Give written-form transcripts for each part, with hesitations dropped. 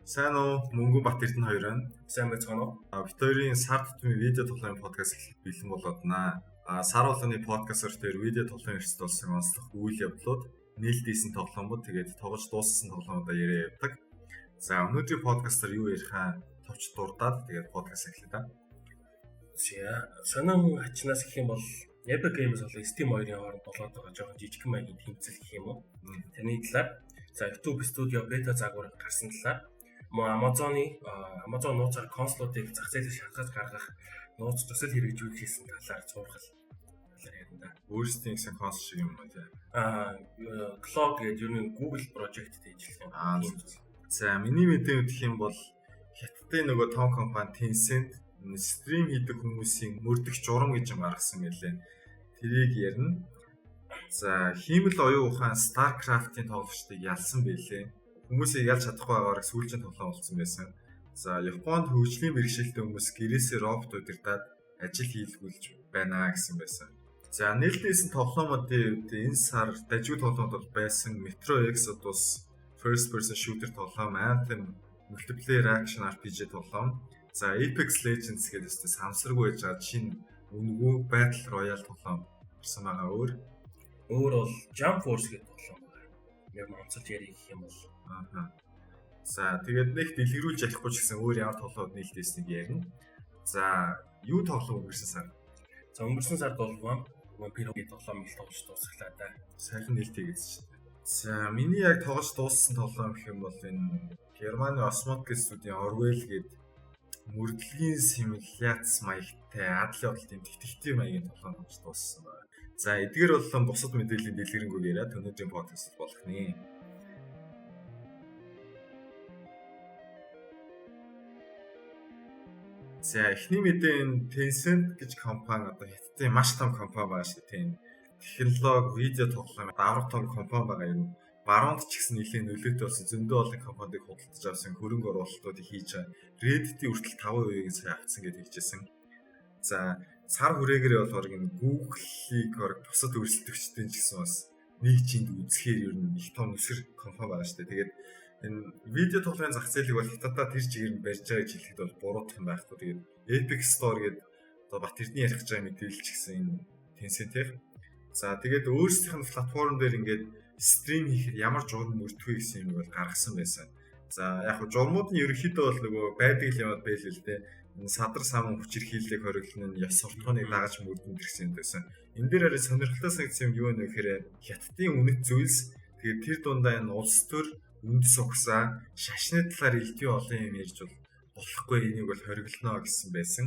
Сайн уу? Мөнгөн Бат Эрдэнэ хоёр байна. Сайн байцгаана уу? Бид хоёрын сар тутмын видео тоглоомын подкаст эхлэх бэлэн болоод байна. Сар болгоны подкастер дээр видео тоглоом эрсдэл болсон онцлог үйл явдлууд, нээлттэйсэн тоглоомууд, тэгээд тоглож дууссан тоглоомудаа яриа явдаг. За өнөөдрийн подкастер юу ярихаа товч дурдаад тэгээд подкаст эхлэе да. Сонин ачнаас гэх юм бол Epic Games болон Steam хоёрын хооронд болоод байгаа жоохон жижигхэн маягийн тэмцэл гэх юм уу? Тэрний талаар YouTube Studio бета загвар гарсан талаар Amazon нууцаар консолуудыг зах зээлд шалгаж гаргах нууц төсөл хэрэгжүүлж хийсэн талаар цуурхал ярина да. Өөрсдийн гэсэн консол шиг юм байна. Cloud гэдэг юу Google project хийж ажилласан. За миний мэдээ гэх юм бол хятадын нөгөө том компани Tencent стрим хийдэг хүмүүсийн мөрдөх журам гэж юм гаргасан мэлээ. Тэрийг ярина. За хиймэл оюун ухаан StarCraft-ийн тоглогчдыг ялсан байлээ. Хүмүүсийг ялж чадахгүй байгаагаар сүүлчийн тоглоом болсон байсан. За Японд хөгжлийн бэрхшээлтэй хүмүүс гэрээсээ робот удирдаад ажил хийлгүүлж байна гэсэн байсан. За нээлттэйсэн тоглоомуудын энэ сар дажгүй тоглоомууд байсан Metro Exodus First Person Shooter тоглоом, Anthem Multiplayer Action RPG тоглоом, за Apex Legends гэдэг нь самсаргүй байж байгаа шинэ үнэгүй Battle Royale тоглоом ирсэн байгаа. Өөр бол Jump Force гэдэг тоглоом байна. Яг онцолж ярих гэх юм бол За тэгээд нэг дэлгэрүүлж ярихгүй ч гэсэн өөр ямар тоглоомд нээлттэйснийг ярина. За юу тоглоом өнгөрсөн сар? За өнгөрсөн сард бол Vampire гэдэг тоглоом ил тоглож дуусглаа да. Сайн нээлттэй гэсэн чинь. За миний яг тоглож дууссан тоглоом гэх юм бол энэ Германы Osmot гэсэн студийн Orwell гэдэг мөрдлөгийн симуляц маягтай адлын бодлын тэтгтийн маягийн тоглоом тоглож дууссан байна. За эдгээр болон бусад мэдээллийн дэлгэрэнгүй яриад өнөөдрийн подкаст болох нэ. За эхний мэдээ Tencent гэж компани одоо хятадын маш том компани байгаа шүү дээ. Технологи, видео тоглоом давар том компани байгаа юм. Баруунд ч гэсэн нэлээд нөлөөтэй болсон зөндөө олон компанийг худалдаж авсан хөрөнгө оруулалтуудыг хийж байгаа. Reddit-ийн хүртэл 5%-ийг сая авсан гэж хэлжсэн. За сар хүрээгээр болохоор энэ Google-ийг бусад өрсөлдөгчдийн ч гэсэн бас нэг чинд үзэхээр ер нь их том нүсгэр компани байгаа шүү дээ. Тэгээд энэ видео тоглоомын зах зээлийг бол хятадаа тэр чигээр нь барьж байгаа гэж хэлэхэд бол буруудах юм байхгүй. Тэгээд Epic Store гэдэг одоо Бат Эрдэнэ ярих гэж байгаа мэдээлэл ч гэсэн энэ Tencent-ийн. За тэгээд өөрсдийнх нь платформ дээр ингээд стрим хийхэд ямар журам мөрдөх вэ гэсэн юм бол гаргасан байсан. За яг хөө журмууд нь ерөнхийдөө бол нөгөө байдаг юмуд байл л дээ. Садар самун хүчирхийллийг хориглоно нь ёс суртахууныг дагаж мөрдөн гэсэн юм байсан. Энэ дээр арай сонирхолтой санагдсан юм юу вэ гэхээр хятадын үнэт зүйлс тэгээд тэр дундаа энэ улс төр үндэс угсаа шашны талаар илтгэе олон юм ярьж болохгүй энийг бол хориглоно гэсэн байсан.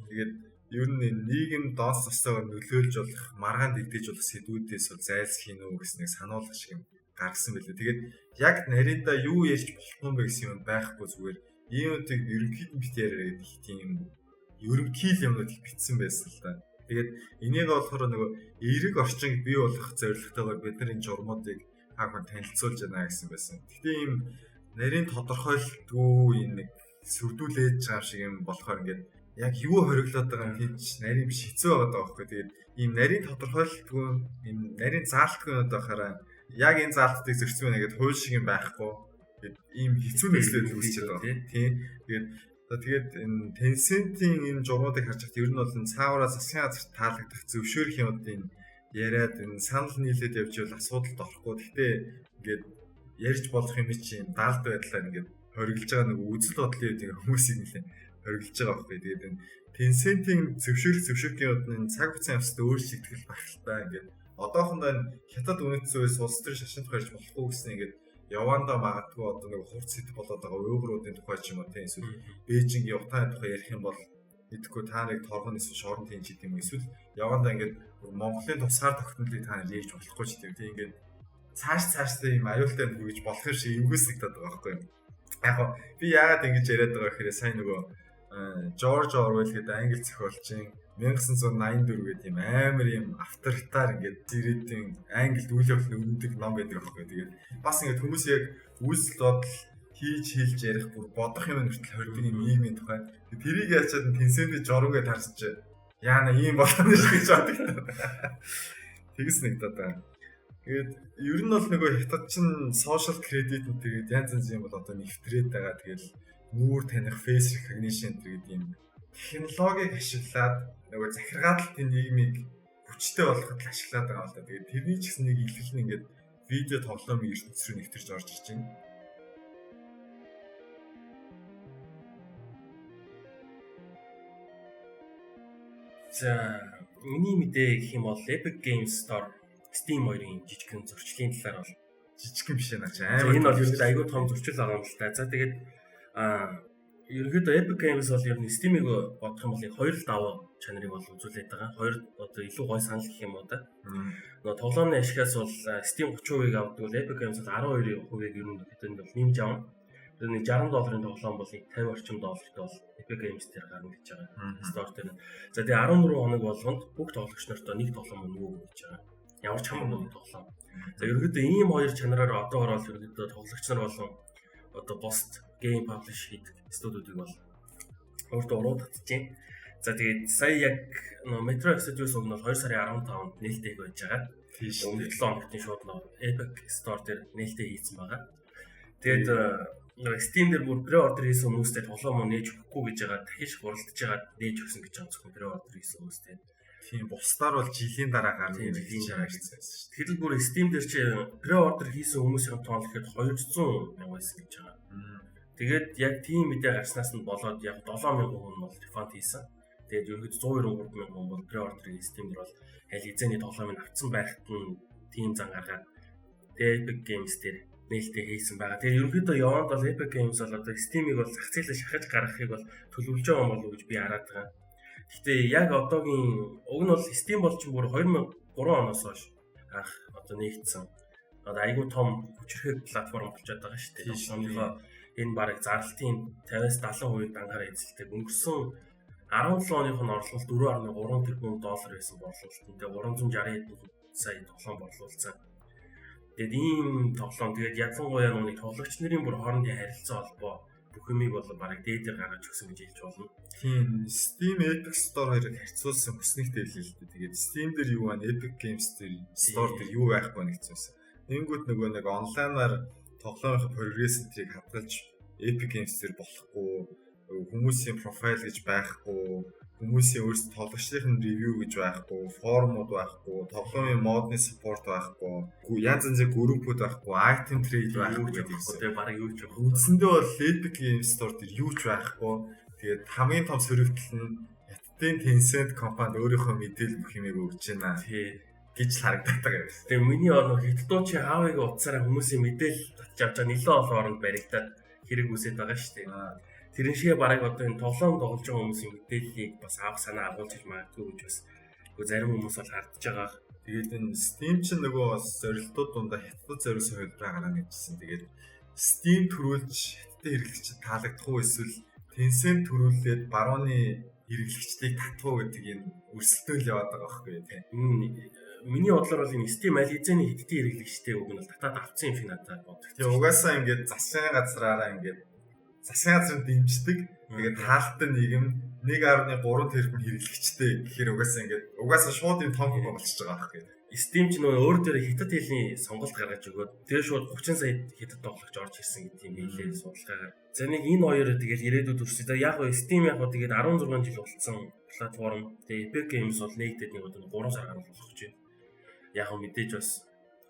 Тэгээд ер нь нийгэм доос тостойгоор нөлөөлж болох маргаан дэгдэж болох сэдвүүдээс зайлсхийх нь гэснийг сануулгах шиг гаргасан байлээ. Тэгээд яг нарийнда юу ярьж болох юм бэ гэсэн юм байхгүй зүгээр иймүүдийг ерөнхийд нь бит яриа гэдэг их тийм ерөнхийл юмнууд их битсэн байсан л да. Тэгээд энийг болохоор нөгөө эерэг орчинг бий болгох зорилготойгоор бид нар энэ журмуудыг хаахан танилцуулж байна гэсэн байсан. Гэхдээ ийм нарийн тодорхойлтгүй энэ нэг сүрдүүлээж байгаа шиг юм болохоор ингээд яг юу хориглоод байгаа юм хийж нарийн биш хэцүү байгаа байхгүй. Тэгээд ийм нарийн тодорхойлтгүй ийм нарийн заалтгүй юм байхаараа яг энэ заалтыг зөрчсөн байна гэдэг хууль шиг юм байхгүй. Ийм хэцүү нөхцөл үүсчихэд байгаа тийм. Тэгээд энэ Tencent-ийн энэ журмуудыг харж байхад ер нь бол цаавараа засгийн газарт таалагдах зөвшөөрөх юмудын яриад энэ санал нийлээд явж байвал асуудалд орохгүй. Гэхдээ ингээд ярьж болох юм чинь даалд байдлаар ингээд хориглож байгаа нэг үзэл бодлын үед хүмүүсийг нэлээд хориглож байгаа байхгүй. Тэгээд энэ Tencent-ийн зөвшөөрөх юмуд нь цаг хугацааны явцад өөр шийтгэл багталтай ингээд одоохондоо энэ хятад үнэт зүйлс улс төр шашинт гарч болохгүй гэсэн ингээд явандаа магадгүй одоо нэг хурц сэдв болоод байгаа уйгуруудын тухай ч юм уу тийм эсвэл Бээжингийн утааны тухай ярих юм бол мэдхгүй та нарыг торгоно эсвэл шорон тийм ч юм эсвэл явандаа ингээд Монголын тусгаар тогтнолыг та нар ярьж болохгүй ч тийм ингээд цаашдаа юм аюултай хүргэж болох юм шиг эвгүйсэгдэад байгаа байхгүй юу. Яг гоо би яагаад ингэж яриад байгаа гэхээр сайн нөгөө George Orwell гэдэг англи зохиолчийн 1984 гэдэг юм амар юм авторитар ингээд зэрэгдэн англид үйл явдлын өндөг ном байдаг аахгүй. Тэгээд бас ингээд хүмүүс яг үйлсэл бодол хийж хэлж ярих бүр бодох юм хүртэл хоригдны нийгмийн тухай. Тэрийг яачаад Tencent-ийн журмыг харсаж яана ийм болгоно шүү гэж боддог. Тэгс нэг даа. Тэгээд ер нь бол нөгөө хятад чинь social credit тэгээд янз янзын бол одоо нэвтрээд байгаа. Тэгээд нүүр таних face recognition гэдэг ийм технологиг ашиглаад нөгөө захиргаалалтын нийгмийг хүчтэй болгоход ашиглаад байгаа л да. Тэгээд тэрний ч гэсэн нэг илэрх нь ингээд видео тоглоомын ертөнц рүү нэвтэрч орж ирж байна. За миний мэдээ гэх юм бол Epic Games Store Steam хоёрын жижигхэн зурчлийн талаар бол Жижигхэн биш наач амар. Энэ бол ерөөд айгүй том зурчил байгаа юм л та. За тэгээд ерөөдөө Epic Games бол ер нь Steam-ийг бодох юм бол хоёр л даваа чанарыг бол үзүүлээд байгаа. Хоёр одоо илүү гой санал гэх юм уу та. Нөгөө тоглоомны ашигаас бол Steam 30%-ийг авдаг бол Epic Games бол 12%-ийг ер нь хэдэн бол нэмж авна. Тэгээд $60 тоглоом бол $50 орчим долларт бол Epic Games дээр гарна гэж байгаа. Store дээр. За тэгээд 14 хоног болгонд бүх тоглогч нартаа нэг тоглоом өгнө гэж байгаа. Ямар ч хамаагүй тоглоом. За ерөөдөө ийм хоёр чанараар одоо ороод ерөөдөө тоглогч нар болон одоо Bost Game Publish хийдэг студиудыг бол өөртөө уруу татчихээн. За тэгээд сая яг Metro Exodus уг нь 2 сарын 15-нд нээлттэй байж байгаа. тийш Өмнөх 7 хоногт шууд Epic Store дээр нээлттэй хийсэн байгаа. Тэгээд Steam дээр бүр pre-order хийсэн хүмүүстэй тоглоом нээж өгөхгүй гэж байгаа. Дахиж хуралдаж байгаа нээж өгсөн гэж байгаа зөвхөн pre-order хийсэн хүмүүстэй. Тийм бусдаар бол жилийн дараа гарна гэж байгаа гэсэн юм шүү. Тэгэхээр бүр Steam дээр чи pre-order хийсэн хүмүүсийн тоон ихэд 200 мянга байсан гэж байгаа. Тэгээд яг тийм мэдээ гарснаас нь болоод яг 7000 хүн бол refund хийсэн. Тэгээд ерөөд 193 мянган хүн бол pre-order Steam дээр бол аль эзэний тоглоомыг авсан байхад нь тийм зан гаргаад Epic Games дээр нээлттэй хийсэн байгаа. Тэгээд ерөөдөө яванд бол Epic Games бол одоо Steam-ийг бол зах зээлээ шахаж гаргахыг бол төлөвлөж байгаа юм болов уу гэж би хараад байгаа. Гэхдээ яг одоогийн уг нь бол Steam бол ч бүр 2003 оноос хойш анх одоо нэгдсэн. Одоо айгүй том хүчрхэг платформ болчиход байгаа шүү дээ. Өөрийнхөө энэ бараг зарлалтын 50-70% дангаар эзэлдэг. Өнгөрсөн 17 оных нь орлуулалт 4.3 тэрбум доллар байсан борлуулалт. Тэгээ 360 сая тоглоом борлуулсан. Тэгээд ийм тоглоом тэгээд ялангуяа нүг тоглогч нарын бүр хоорондын харилцаа холбоо бүх юмыг бол бараг дээдээр гаргаж өгсөн гэж хэлж болно. Тийм Steam Epic Store хоёрыг харьцуулсан хүснэгтэй хэлээ л дээ. Тэгээд Steam дээр юу байна, Epic Games дээр Store дээр юу байх вэ гэсэн. Тэнгүүд нөгөө нэг онлайнаар тоглоомын прогрессэнтрийг хадгалж Epic Games дээр болохгүй, хүмүүсийн профайл гэж байхгүй, хүмүүсийн өөрсдөө тоглогчдын ревю гэж байхгүй, форумуд байхгүй, тоглоомын модны support байхгүй, янз янзын группуд байхгүй, item trade байхгүй гэдэг юм. Тэгээ бараг юу ч байхгүй. Үндсэндээ бол Epic Games Store дээр юу ч байхгүй. Тэгээд хамгийн том сөрөгдөл нь Хятадын Tencent компанид өөрийнхөө мэдээлэл бүх юмыг өгч байна. Гэж харагдаад байгаа юм. Тэгээ миний хятадууд чи хаавыг утсаараа хүмүүсийн мэдээлэл татж авч байгаа нэлээд олон оронд баригдаад хэрэг үсээд байгаа шүү дээ. Тэрэн шигээ бараг одоо энэ тоглоом тоглож байгаа хүмүүсийн мэдээллийг бас авах санаа агуулж магадгүй гэж бас зарим хүмүүс бол хардж байгаа. Тэгээд энэ Steam чинь нөгөө бас зорилтууд дундаа хятад зориулсан хувилбараа гаргана гэжсэн. Тэгээд Steam төрүүлж хятадын хэрэглэгчид таалагдах уу эсвэл Tencent төрүүлээд барууны хэрэглэгчдийг татах уу гэдэг энэ өрсөлдөөн яваад байгаа байхгүй тийм. Миний бодлоор бол энэ Steam аль хэзээний хятадын хэрэглэгчтэй үг нь бол татаад авсан юм шиг надад боддог. Тэгээ угаасаа ингээд засгийн газраараа ингээд засгийн газрын дэмждэг. Тэгээд таалттай нийгэм 1.3 тэрбум хэрэглэгчтэй гэхээр угаасаа шууд энэ том хөнгө болчихж байгаа байхгүй. Steam ч нөгөө өөр дээр хятад хэлний сонголт гаргаж өгөөд тэгээ шууд 30 сая хятад тоглогч орж ирсэн гэдэг юм билээ судалгаагаар. За нэг энэ хоёроо тэгээд ирээдүйд үрсэж. Яг гоо Steam яг гоо тэгээд 16 жил болсон платформ. Тэгээд Epic Games бол нэгдээд нэг одоо 3 сар гарах болох гэж байна. Яг гоо мэдээж бас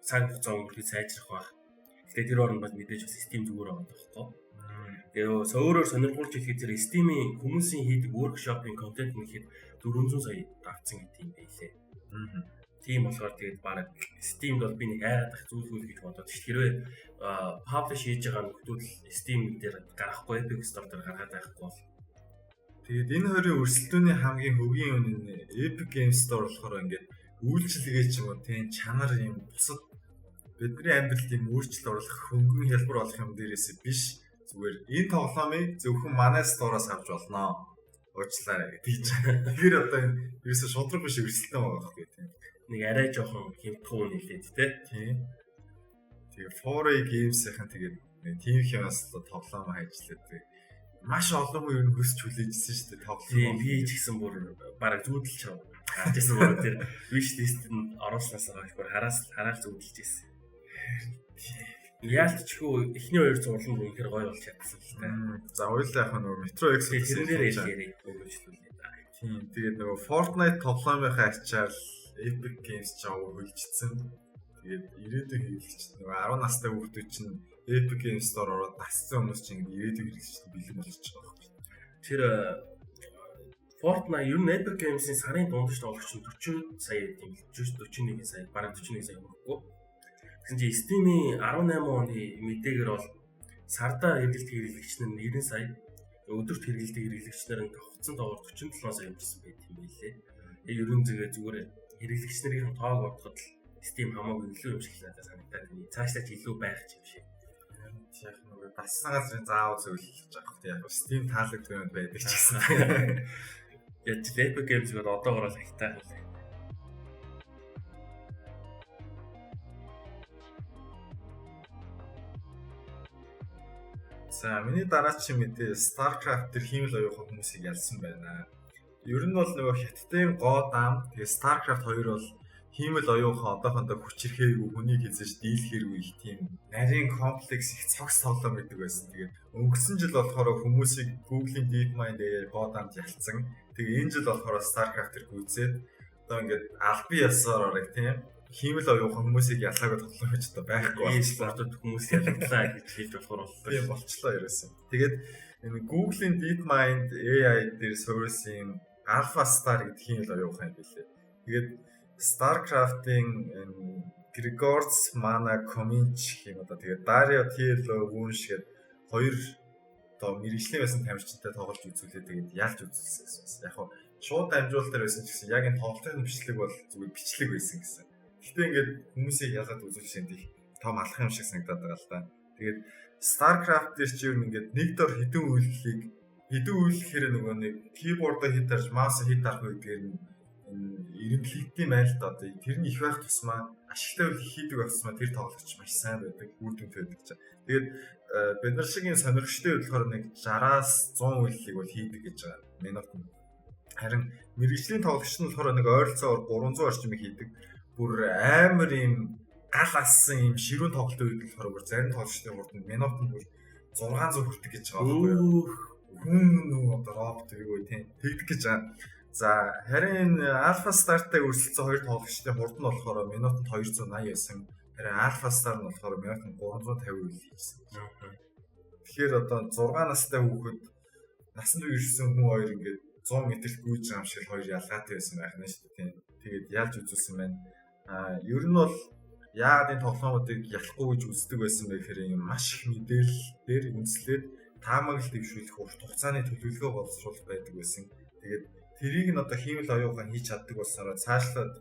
цаг хугацаа өнгөрөхөд сайжрах байх. Гэтэ тэр орнд бас мэдээж бас Steam зүгээр байгаа байхгүй. Тэгээ өөрөөр сонирхолж хэлэхэд зэрэг Steam-ийн хүмүүсийн хийдэг workshop-ийн контент нэхэд 400 сая давцсан гэдэг юм байлээ. Тийм болохоор тэгээд баг Steam-д бол би нэг айгаадах зүйлгүй гэж бодоод хэрвээ publish хийж байгаа нөхдөл Steam дээр гарахгүй Epic Store дээр гаргаад байхгүй бол тэгээд энэ хоёрын өрсөлдөөний хамгийн хөгийн үн нь Epic Games Store болохоор ингээд үйлчилгээ ч юм уу тийм чанар юм бусад бидний амьдралд юм өөрчлөлт оруулах хөнгөн хэлбэр болох юм дээрээс биш зүгээр энэ тоглоомыг зөвхөн манай store-оос авч болно. Уучлаарай гэж. Тэгэхээр одоо энэ ерөөсө шудраг биш өрсөлдөөн байгаа байхгүй тийм. Нэг арай жоохон хэмтгүүн нэлээд тийм. Тэгээ 4A Games-ийн тэгээд тийм хямаас тоглоом хайжлаад маш олон хүн ер нь хүсч хүлээжсэн шүү дээ тоглоом. Тийм би ч гэсэн бүр бараг зүүдэлж чав. Гарч ирсэн бүр тэр wish list-д оруулснаас хойш бүр хараад зүүдэлж ирсэн. Яалтчгүй эхний хоёр зурлан бүр үнэхээр гоё болж чадсан л та. За хоёулаа яг нөгөө Metro Exodus тэрнээр ярьээ өгөөжлүүлээ да. Тийм тэгээд нөгөө Fortnite тоглоомынхаа ачаар Epic Games жаа хөлжсөн. Тэгээд ирээдүйн хэрэглэгч нөгөө 10 настай хүүхдүүд чинь Epic Games Store ороод тасцсан хүмүүс чинь ирээдүйн хэрэглэгчд бэлэн болчихж байгаа юм. Тэр Fortnite ер нь Epic Games-ийн сарын дундаж тоглогч нь 40 сая гэдэг юм. 41 сая, бараг 41 сая өгөхгүй. Тэгсэн чинь Steam-ийн 18 оны мэдээгээр бол сарда хэрэглэлт хэрэглэгч нь 90 сая, өдөрт хэрэглэлт хэрэглэгчнэр нь тогтсон тоогоор 47 сая юмсан байт юм билээ. Тэгээ ерөн зүгээр хэрэглэгч нарын тоог бодоход Steam хамаагүй илүү юм шиг надад санагдаад байна. Цаашлаач илүү байх юм шиг. Яг нөгөө дассан газрын заавал зөвлөж байгаа хэрэг яг Steam таалагдсан юм байдаг ч гэсэн. Яг Epic Games-ээр одоогоор л хайтаа хэлээ. За миний дараагийн мэдээ StarCraft төр хиймэл оюухан хүмүүсийг ялсан байна. Ер нь бол нөгөө Хятадын Gotham тэгээ StarCraft 2 бол хиймэл оюухан одоохондоо хүчирхээгүй хүнийг хязгаарч дийлэхэргүй их тийм нарийн комплекс их цогц тоглоом гэдэг байсан. Тэгээд өнгөрсөн жил болохоор хүмүүсийг Google-ийн DeepMind AI Gotham-д ялцсан. Тэгээ энэ жил болохоор StarCraft төр гүйцээд одоо ингээд албан ёсоор орог тийм хиймэл оюухан хүмүүсийг ялгаагүй тоглоом гэж одоо байхгүй спортод хүмүүс ялглаа гэж хэлж болохоор тийм болчлоо ерөөсөн. Тэгээд энэ Google-ийн DeepMind AI дээр суурилсан Alpha Star гэдэг хиймэл оюухан юм билээ. Тэгээд StarCraft-ийн Grigors Mana Comanche гэх юм одоо тэгээд Dario Tilo Wunsch гэдэг хоёр одоо мэрэгжлийн байсан тамирчинтай тоглож үзүүлээ тэгээд ялж үзүүлсэн. Яг нь шууд дамжуулалтаар байсан ч гэсэн яг энэ тоглолтын бичлэг бол зүгээр бичлэг байсан гэсэн. Гэхдээ ингээд хүмүүсийг ялгаад үзүүлж энэ том алах юм шиг санагдаад байгаа л да. Тэгээд StarCraft дээр чи юу ингээд нэг дор хэдэн үйлчлэхээр нөгөө нэг keyboard-а хит дарж mouse-а хит дарах үедгээр нь эренблэгтийн байлт одоо тэр нь их байх тусмаа ашигтай үйл хийдэг байх тусмаа тэр тоглогч маш сайн байдаг, үр дүнтэй байдаг чинь. Тэгээд бид нар шиг энэ сонирхчтой болохоор нэг 60-аас 100 үйлчлэгийг бол хийдэг гэж байгаа. Минут нь. Харин мэрэгжлийн тоглогч нь болохоор нэг ойролцоогоор 300 орчим хийдэг. Бүр амар юм гал ассан юм ширүүн тоглолтын үед болохоор бүр зарим тоглогчдын хурданд минутанд бүр 600 хүрдэг гэж байгаа байхгүй юу? Хүн нөгөө одоо робот юу тийм тэгдэг гэж байгаа. За харин Alpha Star-тай өрсөлдсөн хоёр тоглогчдын хурд нь болохоор минутанд 280 байсан. Харин Alpha Star нь болохоор минутанд 350 үйл хийсэн. Тэгэхээр одоо 6 настай хүүхэд насанд үерсэн хүн хоёр ингээд 100 метрт гүйж байгаа юм шиг хоёр ялгаатай байсан байх нь шүү дээ. Тэгээд ялж үзүүлсэн байна. Ер нь бол яагаад энэ тоглоомуудыг ялахгүй гэж үздэг байсан бэ гэхээр юм маш их мэдээлэл дээр үндэслээд таамаглал дэвшүүлэх урт хугацааны төлөвлөгөө боловсруулах байдаг байсан. Тэгээд тэрийг нь одоо хиймэл оюухан хийж чаддаг болсороо цаашлаад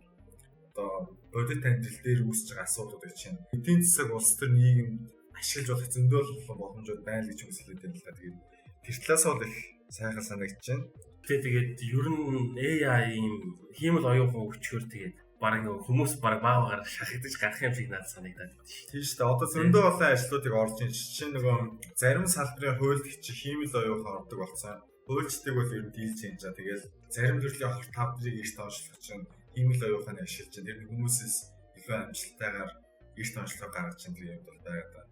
одоо бодит амьдрал дээр үүсэж байгаа асуудлууд чинь эдийн засаг улс төр нийгэм ашиглаж болох зөндөл боломжууд байна гэж үзэлээд байна л да. Тэгээд тэр талаас бол их сайхан санагдаж байна. Тэгээд ер нь AI-ийн хиймэл оюухан өвчгөр тэгээд бараг нэг хүмүүс бараг баагаар шахагдаж гарах юм шиг надад санагдаад байна шүү. Тийм шүү дээ. Одоо зөндөө олон ажлуудыг орж ийн чинь нөгөө зарим салбарын хуульд чи хиймэл оюухан ордог болсон. Хуульчдыг бол ер нь дийлж юм жаа. Тэгээд зарим төрлийн хорт тавдрыг эрт онцлох чинь хиймэл оюуханы ашиглаж чинь тэр хүмүүсээс илүү амжилттайгаар эрт онцлог гаргаж чинь тэр юм бол байгаа.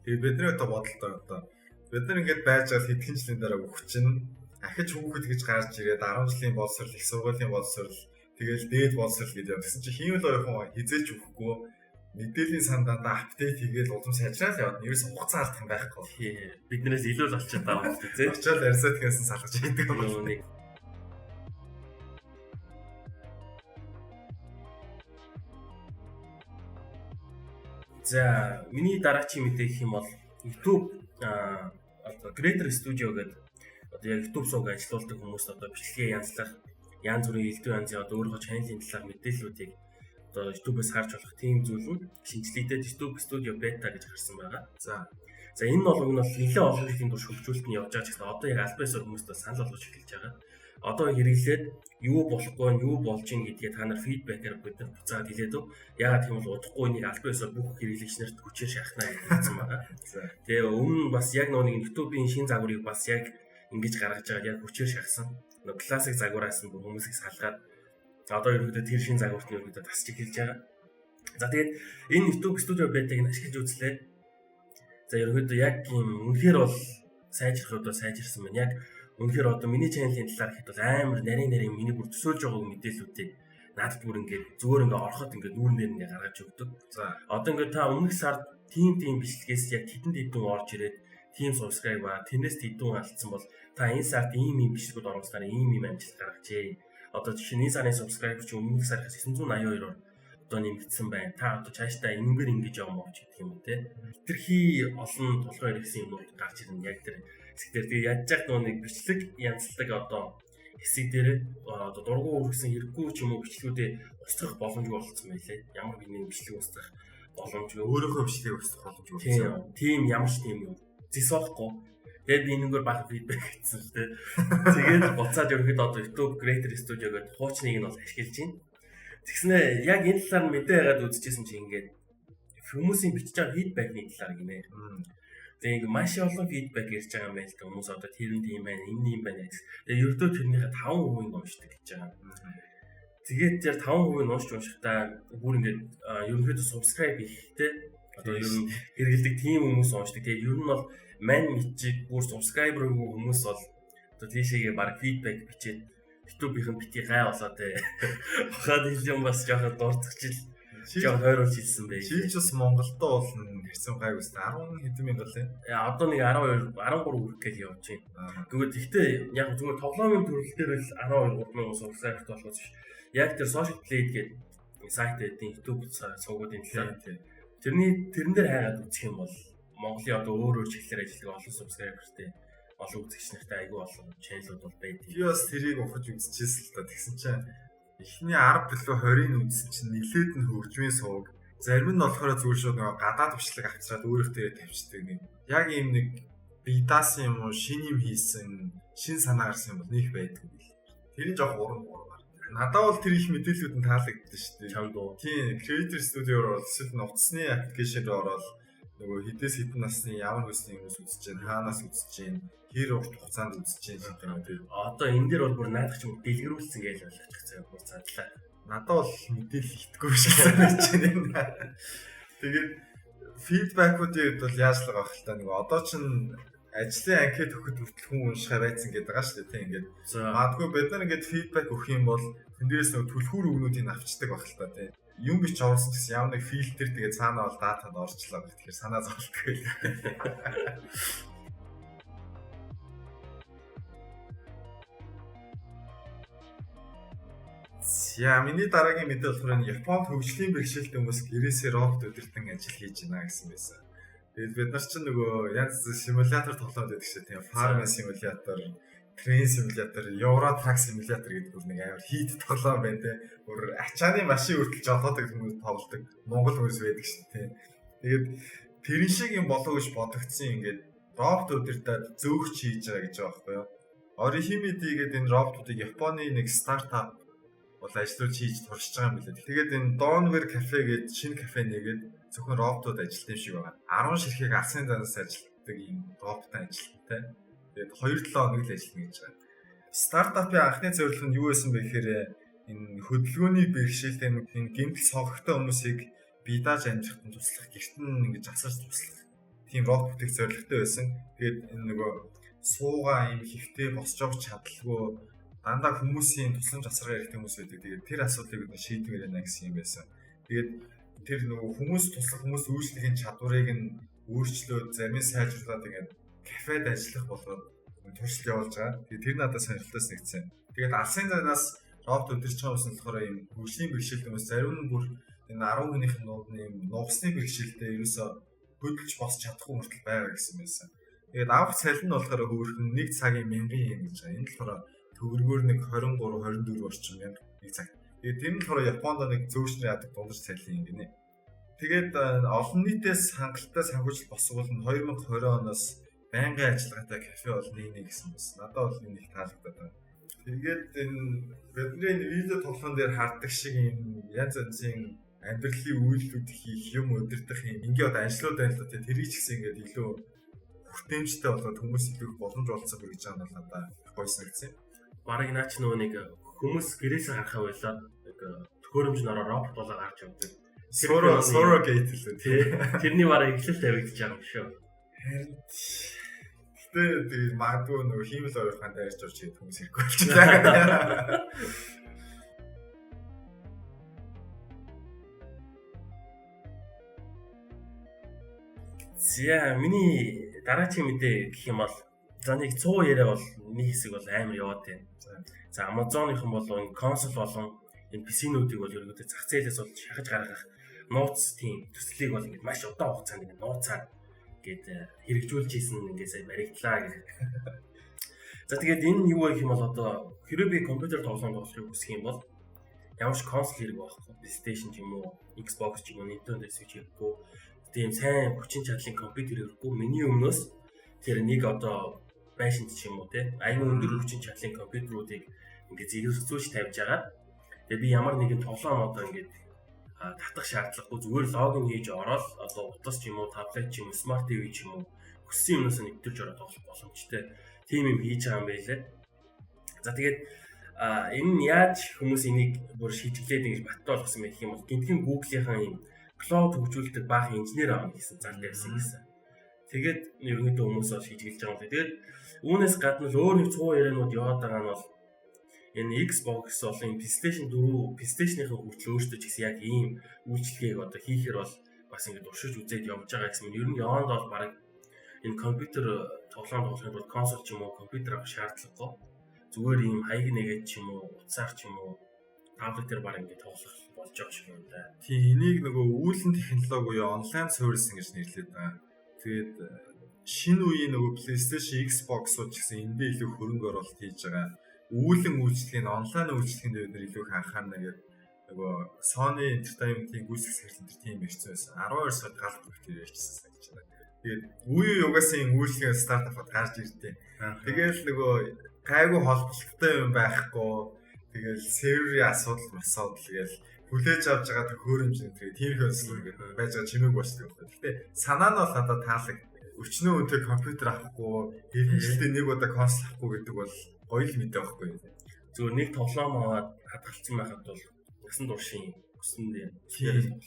Тэгээд бидний одоо бодолтой одоо бид нар ингээд байж гал хэдхэн жилийн дараа өгч чинь ахиж хүүхэд гэж гарч ирээд 10 жилийн боловсрол, их сургуулийн боловсрол, тэгэл дээд боловсрол гэдэг юм. Тэгсэн чинь хиймэл оюухан хизээч өгөхгүй мэдээллийн сандаа апдейт хийгээл улам сайжраад яваад нэрс хугацаа алдах юм байхгүй. Биднээс илүү л олчиход байгаа юм шүү дээ. Очоод арьсаатгаас салгаж идэг юм байна. За, миний дараагийн мэдээ гэх юм бол YouTube Creator Studio гэдэг одоо яг YouTube сууг ажилуулдаг хүмүүст одоо бичлэгээ янзлах янз бүрийн элдв янзын одоо өөрийнхөө чаналын талаар мэдээллүүдийг одоо YouTube-ээс харж болох тийм зүйл нь шинжлэхдээ YouTube Studio Beta гэж гарсан байгаа. За энэ бол нэлээд олон жилийн турш хөгжүүлэлт нь явж байгаа ч гэсэн одоо яг аль биесээр хүмүүст санал болгож эхэлж байгаа. одоо хэрэглээд юу болохгүй нь юу болж ийн гэдгээ та нар фидбэкээр бидэнд буцаад хэлээд өг. Яагаад гэвэл удахгүй энийг аль биесээр бүх хэрэглэгчнэрт хүчээр шахнаа гэж хэлсэн байна. Тэгээ өмнө бас яг нэг YouTube-ийн шинэ загварыг бас яг ингэж гаргаж байгаа яг хүчээр шахсан. Классик загвараас нь хүмүүсийг салгаад одоо ерөөдөө тэр шинэ загварт нь ерөөдөө тасч эхэлж байгаа. За тэгээд энэ YouTube студио бетагийг ашиглаж үзлээ. За ерөөдөө яг юм үнэхээр бол сайжрах одоо сайжирсан байна. Яг үнэхээр одоо миний чаналын талаар хэд бол амар нарийн миний бүр төсөөлж байгаа мэдээллүүдийг надад бүр ингээд зүгээр ингээд ороход ингээд нүүрэн дээр ингээд гаргаж өгдөг. За одоо ингээд та өмнөх сард тим бичлэгээс яг хэдэн орж ирээд тим subscribe ба тэрнээс хэдэн алдсан бол та энэ сард ийм бичлэгүүд оруулснаар ийм амжилт гаргажээ. Одоо жишээ нь энэ сарын subscribe чи өмнөх сараас 982-оор одоо нэмэгдсэн байна. Та одоо цаашдаа энэгээр ингэж явах гэж гэх юм те. Хитрхи олон толгой ирсэн юмнууд гарч ирнэ яг тэр хэсэг дээр. Тэгээ яаж яг нэг бичлэг янзлдаг одоо хэсэг дээр одоо дургу үргэсэн хэрэггүй ч юм уу бичлгүүдээ устгах боломжгүй болсон байлээ. Ямар нэгэн бичлэг устгах боломжгүй. Өөрөөхөө бичлэг устгах боломжгүй болсон. Тийм ямар ч тийм юм. Зэсоохгүй. Тэгээд би энэгээр баг фидбэк хийсэн шүү дээ. Тэгээд буцаад ерөөхдөө одоо YouTube Creator Studio гэдэг хуучныг нь бол ашиглаж байна. Тэгснэ яг энэ талаар нь мэдээ ягаад үзчихсэн чи ингээд хүмүүсийн бичиж байгаа фидбэкний талаар гинэ. Тэгээ ингээд маш олон фидбэк ирж байгаа юм байна л да. Хүмүүс одоо тэр нь тийм байна, энэ юм байна гэсэн. Тэгээ ердөө тэрнийхээ 5% уншдаг гэж байгаа. Тэгээд тэр 5% нь уншихтаа бүр ингээд ерөнхийдөө subscribe хийхдээ одоо ер нь хэрэгэлдэг тийм хүмүүс уншдаг. Тэгээ ер нь бол мань мэдчихэд бүр subscriber хүмүүс бол одоо тийшээгээ баг фидбэк бичээд YouTube-ийн бити гай болоо те. Бахад хэлсэн бас жоохон дурдчихжил. Жоохон хойруулж хэлсэн бай. Чи ч бас Монголдоо уулна хэрсэн гай үст 10 хэдэн мянга лээ. Одоо нэг 12 13 хүрэх гэж явж байна. Тэгвэл гэхдээ яг зүгээр тоглоомын төрөл дээр л 12 3000 subscriber болохоос биш. Яг тэр social play гэдэг сайт эдийн YouTube сувгуудын талаар тэрэн дээр хайгаад үзэх юм бол Монголын одоо өөр чиглэлээр ажилладаг олон subscriberтэй олон үзэгч нартай айгүй олон чаналууд бол байдаг. Би бас тэрийг ухаж үзчихсэн л та. Тэгсэн чинь эхний 10 билүү 20-ыг үзсэн чинь нилээд нь хөгжмийн сувг. Зарим нь болохоор зүгээр шууд нэг гадаад бичлэг авчираад өөрөөх дээрээ тавьчихдаг нэг. Яг ийм нэг би даасан юм уу, шин юм хийсэн, шин санаа гарсан юм бол нэг байдаг юм бил. Тэр нь жоох уран гурваар. Надад бол тэр их мэдээллүүд нь таалагдсан шүү дээ. Чамд уу. Тийм, Creator Studio-оор бол эсвэл нутасны аппликейшнээр ороод нөгөө хэдээс хэдэн насны ямар хүсний хүмүүс үзэж байна, хаанаас үзэж байна, хэр урт хугацаанд үзэж байна гэдэг юм тийм. Одоо энэ дээр бол бүр наадах ч юм дэлгэрүүлсэн гэж ойлгочих цаа бүр цаадлаа. Надад бол мэдээлэл итгэхгүй шиг санагдаж байна. Тэгээд фидбэкүүдийн бол яаж л байгаа хэл та нөгөө одоо ч ажлын анкет өгөхөд хүртэл хүн уншихаа байцсан гэдэг байгаа шүү дээ тийм ингээд. Магадгүй бид нар ингээд фидбэк өгөх юм бол тэндээс нөгөө түлхүүр өгнүүдийг авчдаг байх л та тийм. Юм бич орсон гэсэн ямар нэг фильтр тэгээд цаанаа бол датад орчлоо гэх тэгэхээр санаа зовлтгүй л. За миний дараагийн мэдээ болохоор Японд хөгжлийн бэрхшээлтэй хүмүүс гэрээсээ робот удирдан ажил хийж байна гэсэн байсан. Тэгээд бид нар чинь нөгөө янз симулятор тоглоод байдаг шээ тийм фарм симулятор, трейн симулятор, Euro Truck симулятор гэдэг бүр нэг амар хийд тоглоом байна те. Бүр ачааны машин хүртэл жолоодаг хүмүүс тоглодог Монгол хүмүүс байдаг шээ тийм. Тэгээд тэрэн шиг юм болов гэж бодогдсон ингээд робот удирдаад зөөгч хийж байгаа гэж байгаа байхгүй юу? Orihimedi гэдэг энэ роботуудыг Японы нэг стартап бол ажлууд хийж туршиж байгаа юм билээ. Тэгээд энэ Donver Cafe гэдэг шинэ кафе нэгээд зөвхөн роботууд ажилтдаг юм шиг байгаа. 10 ширхэг алсын занаас ажилтдаг ийм роботын ажилтнтай. Тэгээд 2-7 хоног л ажиллана гэж байгаа. Стартапын анхны зорилго нь юу байсан бэ гэхээр энэ хөдөлгөөний бэрхшээлтэй энэ гэмтэл сонгогтой хүмүүсийг бие дааж амжихад нь туслах, гэрт нь ингэж асарч туслах. Тийм робот бүтээх зорилготой байсан. Тэгээд энэ нөгөө суугаа ийм хэвтэй босч явах чадалгүй дандаа хүмүүсийн тусламж асаргаа хэрэгтэй хүмүүс байдаг. Тэгээд тэр асуудлыг бид шийдмээр байна гэсэн юм байсан. Тэгээд тэр нөгөө хүмүүс туслах хүмүүс үйлчлэгийн чадварыг нь өөрчлөөд зарим сайжруулад ингээд кафед ажиллах болгоод туршилт явуулж байгаа. Тэгээд тэр надад сонирхолтой нэгцсэн. Тэгээд алсын занаас робот өдөрч байгаа хүмүүс нь болохоор ийм хөгжлийн бэрхшээлтэй хүмүүс зарим нь бүр энэ 10 хүнийх нь нуугны нугасны бэрхшээлтэй ерөөсө хөдөлж босч чадахгүй мөртөл байгаа гэсэн байсан. Тэгээд авах цалин нь болохоор хөөрхөн 1 цагийн 1000 yen гэж байгаа. Энэ болохоор төгрөгөөр нэг 23 24 орчим мянга нэг цаг. Тэгээд тэр нь болохоор Японд нэг зөөгчнөр яадаг дундаж цалин юм гинэ. Тэгээд олон нийтээс хангалттай санхүүжилт босгуул нь 2020 оноос байнгын ажиллагаатай кафе бол нэг гэсэн бас. Надад бол энэ их таалагдаад байна. Тэгээд энэ бидний видео тоглоом дээр хардаг шиг юм янз янзын амьдралын үйлдэлүүд хийх юм өдөрдох юм ингээд ажлууд байна л да тэрийг ч гэсэн ингээд илүү хүртээмжтэй болоод хүмүүс илүү боломж олцсон гэж байгаа нь надад гоё санагдсан. Бараг наач нөгөө нэг хүмүүс гэрээсээ харахаа байлаа нэг төхөөрөмж нөрөө робот болоо гарч явдаг. Surrogate л тий. Тэрний бараг эхлэл тавигдаж байгаа юм шүү. Тэгээд магадгүй нөгөө хиймэл ойрхон дайрч орж ирэх хүмүүс ирэхгүй болчихлаа. За миний дараагийн мэдээ гэх юм бол за нэг 100 яриа бол нэг хэсэг бол амар яваад байна. За Amazon-ийнхан бол энэ консол болон энэ PC-нүүдийг бол ерөнхийдөө зах зээлээс бол шахаж гаргах нууц тийм төслийг бол ингээд маш удаан хугацаанд ингээд нууцаар гээд хэрэгжүүлж ийсэн ингээд сая баригдлаа гэх. За тэгээд энэ юу гэх юм бол одоо хэрэв би компьютер тоглоом тоглохыг хүсэх юм бол ямар ч консол хэрэг байхгүй. PlayStation ч юм уу, Xbox ч юм уу, Nintendo Switch хэрэггүй. Тийм сайн хүчин чадлын компьютер хэрэггүй. Миний өмнөөс тэр нэг одоо байшинт ч юм уу те аюун өндөр хүчин чадлын компьютеруудыг ингээд зэрэгцүүлж тавьж байгаа. Тэгээ би ямар нэгэн тоглоом одоо ингээд татах шаардлагагүй зүгээр логин хийж ороод одоо утас ч юм уу, таблет ч юм уу, смарт TV ч юм уу хүссэн юмнаас нэгтүүлж ороод тоглох боломжтой. Тийм юм хийж байгаа юм байлээ. За тэгээд энэ нь яаж хүмүүс энийг бүр шийдвэрлээд ингэж баттал болгосон байх юм бол гинтхэн Google-ийн юм клауд хөгжүүлдэг баах инженер аав гэсэн зал дээр байсан. Тэгээд ерөнхийдөө хүмүүс бол шийдвэрлэж байгаа юм. Тэгээд үүнээс гадна л өөр нэг 100 ярианууд яваад байгаа нь бол энэ Xbox болон PlayStation 4, PlayStation-ийн хүртэл өөрсдөө ч гэсэн яг ийм үйлчлэгийг одоо хийхээр бол бас ингэ туршиж үзээд явж байгаа гэсэн. Ер нь яванд бол баг энэ компьютер тоглоом тоглохын тулд консол ч юм уу, компьютер авах шаардлагагүй. Зүгээр ийм хаяг нэгээд ч юм уу, утсаар ч юм уу, таблетээр баг ингэ тоглох болж байгаа шиг юм да. Тийм энийг нөгөө үүлэн технологи буюу онлайн суурилсан гэж нэрлэдэг байгаа. Тэгээд шинэ үеийн нөгөө PlayStation, Xbox ч гэсэн эндээ илүү хөрөнгө оруулалт хийж байгаа. Үүлэн үйлчлэгийг онлайн үйлчлэгэнд бид илүү их анхаарна гэдэг нөгөө Sony Entertainment-ийн гүйцэтгэх сэргэлэн төр тийм ирсэн байсан. 12 сард галт бүртээр ярьчихсан санаж байна. Тэгээд үе угаасан үйлчлэгээ стартапад гарч ирдээ. Тэгээл нөгөө гайгүй холболттой юм байхгүй. Тэгээл серверийн асуудал гээл хүлээж авч байгаа төхөөрөмж энэ тийм хөөс ингээд байж байгаа чимээг болчихдог байна. Гэтэ санаа нь бол надад таалаг. Өчнөө өнтэй компьютер авахгүй, хэдүүлээ нэг удаа консол авахгүй гэдэг бол гоё л мэдээ байхгүй. Зүгээр нэг тоглоом аваад хадгалсан байхад бол насан туршийн өсөнд тийм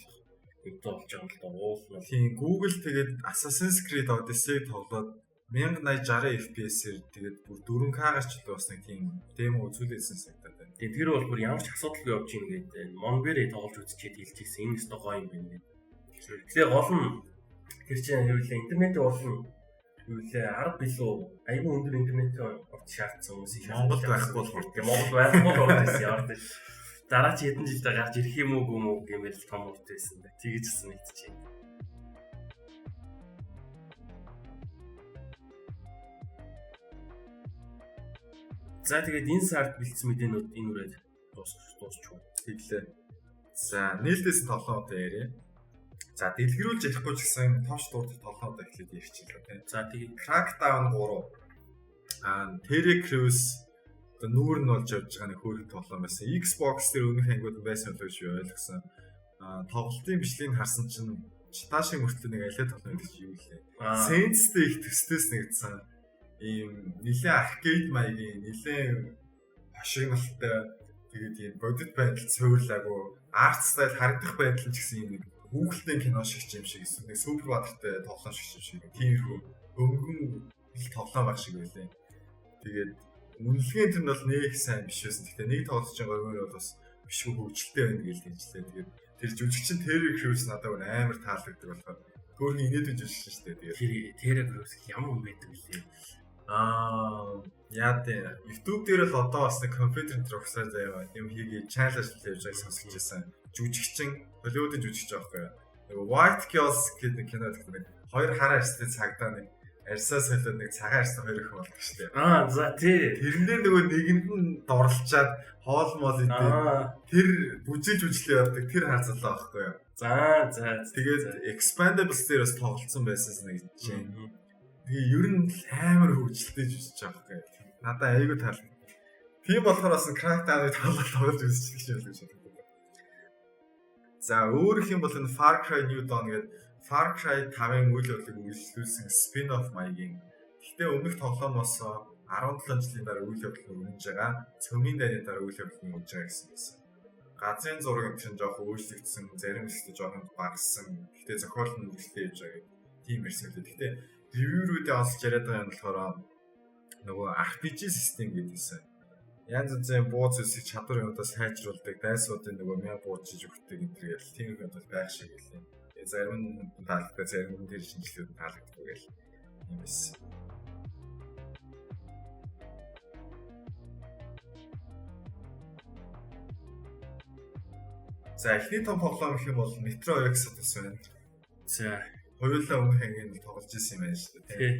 болж байгаа юм л доо уулна. Тийм Google тэгээд Assassin's Creed Odyssey тоглоод 1080 FPS-ээр тэгээд бүр 4K-гаар ч бас нэг тийм демо үзүүлсэн санагдаад байна. Тэгээд тэр бол бүр ямар ч асуудалгүй явж ийн гэдэг Monberry тоглож үзчихэд хэлчихсэн. Энэ өстө гоё юм байна. Тэгэхээр гол нь тэр чинь юу вэ? Интернетийн урлан юу вэ? Арга билүү? Аюун өндөр интернетийн урт шаардсан хүмүүс Монголд байхгүй болохоор Монгол байхгүй болсон яваад байна. Дараа чи хэдэн жилдээ гарч ирэх юм уу гүм үү гэмээр л том урт байсан да. Тэгэж санагдчихэв. За тэгээд энэ сард бэлдсэн мэдээнүүд энэ үрээд дуусчихв. Тэглээ. За нийлдээс тоглоомтой яриа. За дэлгэрүүлж ярихгүй ч гэсэн товч дуртай тоглоомтой эхлээд ярьчихлаа тийм. За тэгээд Crackdown 3 Terry Crews одоо нүүр нь болж явж байгаа нэг хөөрхөн тоглоом байсан. Xbox дээр өмнөх ангууд байсан л гэж ойлгосон. Тоглолтын бичлэгийг харсан чинь Читашийн мөртлөө нэг алиа тоглоом гэж юу лээ. Saints-тэй их төстөөс нэгдсэн. Ийм нэлээ аркейд маягийн нэлээ ашигналтай тэгээд ийм бодит байдал цуурлаагүй арт стайл харагдах байдал ч гэсэн юм нэг хүүхэлдэйн кино шиг юм шиг эсвэл нэг супер баатартай тоглоом шиг тиймэрхүү өнгөн л тоглоом баг шиг байлаа. Тэгээд үнэлгээнд нь бол нэг сайн биш байсан. Гэхдээ нэг тоглож байгаа өөр бол бас бишгүй хөвгөлтэй байна гэж хэлжлээ. Тэгээд тэр жүжигчин Terry Crews надад амар таалагддаг болохоор хөөрхөн инээдэн жүжигчин шүү дээ. Тэгээд Terry Crews ямар юм байдаг вэ? Яа тий. YouTube дээр л одоо бас нэг компьютер дээр угсаа заяа юм хийгээ чанал ажиллаж явж байгааг сонсож байсан. Жүжигчин, Hollywood-ын жүжигч аахгүй. Нэг White Girls гэдэг кино гэдэг нэг хоёр хараа арьстай цагдаа нэг арьсаа солиод нэг цагаан арьстай хоёр өхөн болдог шүү дээ. За тий. Тэрэн дээр нөгөө нэгэнд нь дорлчаад хоол мол идэх. Тэр бүжиж үжлээ явдаг. Тэр харцлаа байхгүй юу? За. Тэгээд Expandables дээр бас тоглолцсон байсан нэг жишээ. Тэгээ ер нь амар хөвгөлтэй жүжиж байгаа хэрэг. Надад айгүй таалагдав. Тийм болохоор бас Crackdown-ыг тоглож үзчих гэж байна. За өөрөх юм бол энэ Far Cry New Dawn гэдэг Far Cry 5-ын үйл явдлыг үргэлжлүүлсэн spin-off маягийн. Гэхдээ өмнөх тоглоомоос 17 жилийн дараа үйл явдал нь өрнөж байгаа. Цөмийн дайны дараа үйл явдал нь өрнөж байгаа гэсэн байсан. Газрын зураг чинь жоох өөрчлөгдсөн, зарим хэсэгт жоохон багассан. Гэхдээ зохиол нь үргэлжлээ явж байгаа гэх тийм ирсэлтэй. Гэхдээ review-руудыг олж яриад байгаа юм болохоор нөгөө RPG систем гэдээсэн. Янз бүрийн бууз үсэг чадвар юмудаас сайжруулдаг, дайсуудын нөгөө мяа буужиж өгдөг энэ төр гэл тийм юм бол байх шиг хэлээ. Тэгээ зарим нь таалагддаг, зарим нь тэр шинжилгүүд таалагддаг гэл юм байсан. За эхний том тоглоом гэх юм бол Metro Exodus байна. За хоёулаа өмнөх ангийн тоглож ирсэн юм байна шүү дээ. тий.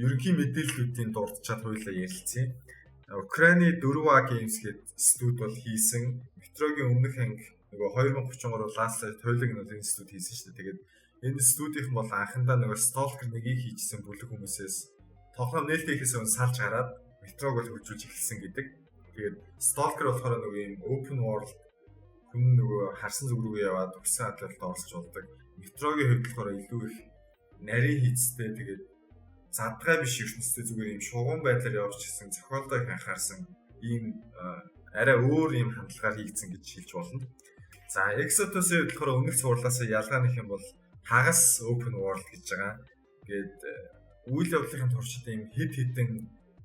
Ерөнхий мэдээллүүдийн дурдчаад хоёулаа ярилцсан. Украины 4A Games гэдэг студ бол хийсэн. Метрогийн өмнөх анги нөгөө 2033 Last Light хоёулыг нь энэ студ хийсэн шүү дээ. Тэгээд энэ студийнх нь бол анхандаа нөгөө Stalker 1-ийг хийжсэн бүлэг хүмүүсээс тоглоом нээлттэйхээс өмнө салж гараад Метрог бол хөгжүүлж эхэлсэн гэдэг. Тэгээд Stalker болохоор нөгөө юм open world хүн нөгөө харсан зүг рүү яваад өгсөн хадлалд оролцож болдог. Метрогийн хувьд болохоор илүү их нарийн хийцтэй тэгээд задгай биш ертөнцтэй зүгээр юм шугам байдлаар явж гисэн зохиолдоо их анхаарсан ийм арай өөр юм хандлагаар хийгдсэн гэж хэлж болно. За Exodus-ийн болохоор өмнөх цувралаасаа ялгаа нэх юм бол хагас open world гэж байгаа. Тэгээд үйл явдлын туршид ийм хэд хэдэн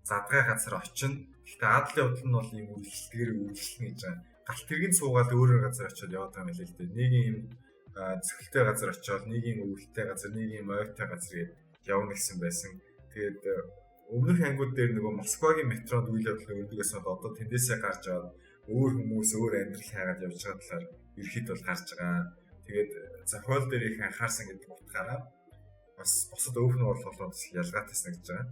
задгай газар очино. Гэхдээ адал явдал нь бол ийм үргэлжлэлгээр үргэлжлэнэ гэж байгаа. Галт тэргийн цуугаад өөр газар очиод яваад байгаа юм л л дээ. Нэг ийм зөвхөлтэй газар очиод, нэг ийм өвөлтэй газар, нэг ийм ойртой газар гээд явна гэсэн байсан. Тэгээд өмнөх ангууд дээр нөгөө Москвагийн метронд үйл явдал өрнөгөөс одоо тэндээсээ гарч аваад өөр хүмүүс өөр амьдрал хайгаад явж байгаа талаар ерхэд бол гарч байгаа. Тэгээд зохиол дээр их анхаарсан гэдэг утгаараа бас бусад open world тоглоомс ялгаатайсан гэж байгаа.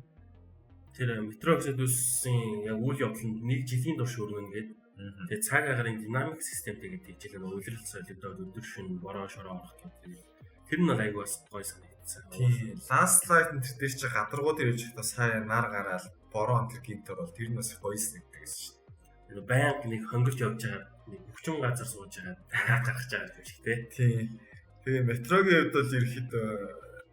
Тэр Metro Exodus-ийн яг үйл явдал нь 1 жилийн турш өрнөн гэдэг. Тэгээд цаг агарын динамик системтэй гэдэг жишээлбэл үйлрэл солидод өдөр шин бороо шороо орох гэдэг. Тэр нь бол айгүй бас гоё санагдсан. Тийм. Last Light энэ тэр чинь гадаргууд ирж байхдаа сая нар гараад бороо энэ гинтер бол тэр нь бас гоё санагддаг гэсэн шүү дээ. Баян нэг хонгорч явж байгаа нэг өвчин газар сууж байгаа гаргаж байгаа юм шиг тийм. Тэгээ метрогийн хувьд бол ерөөхдөө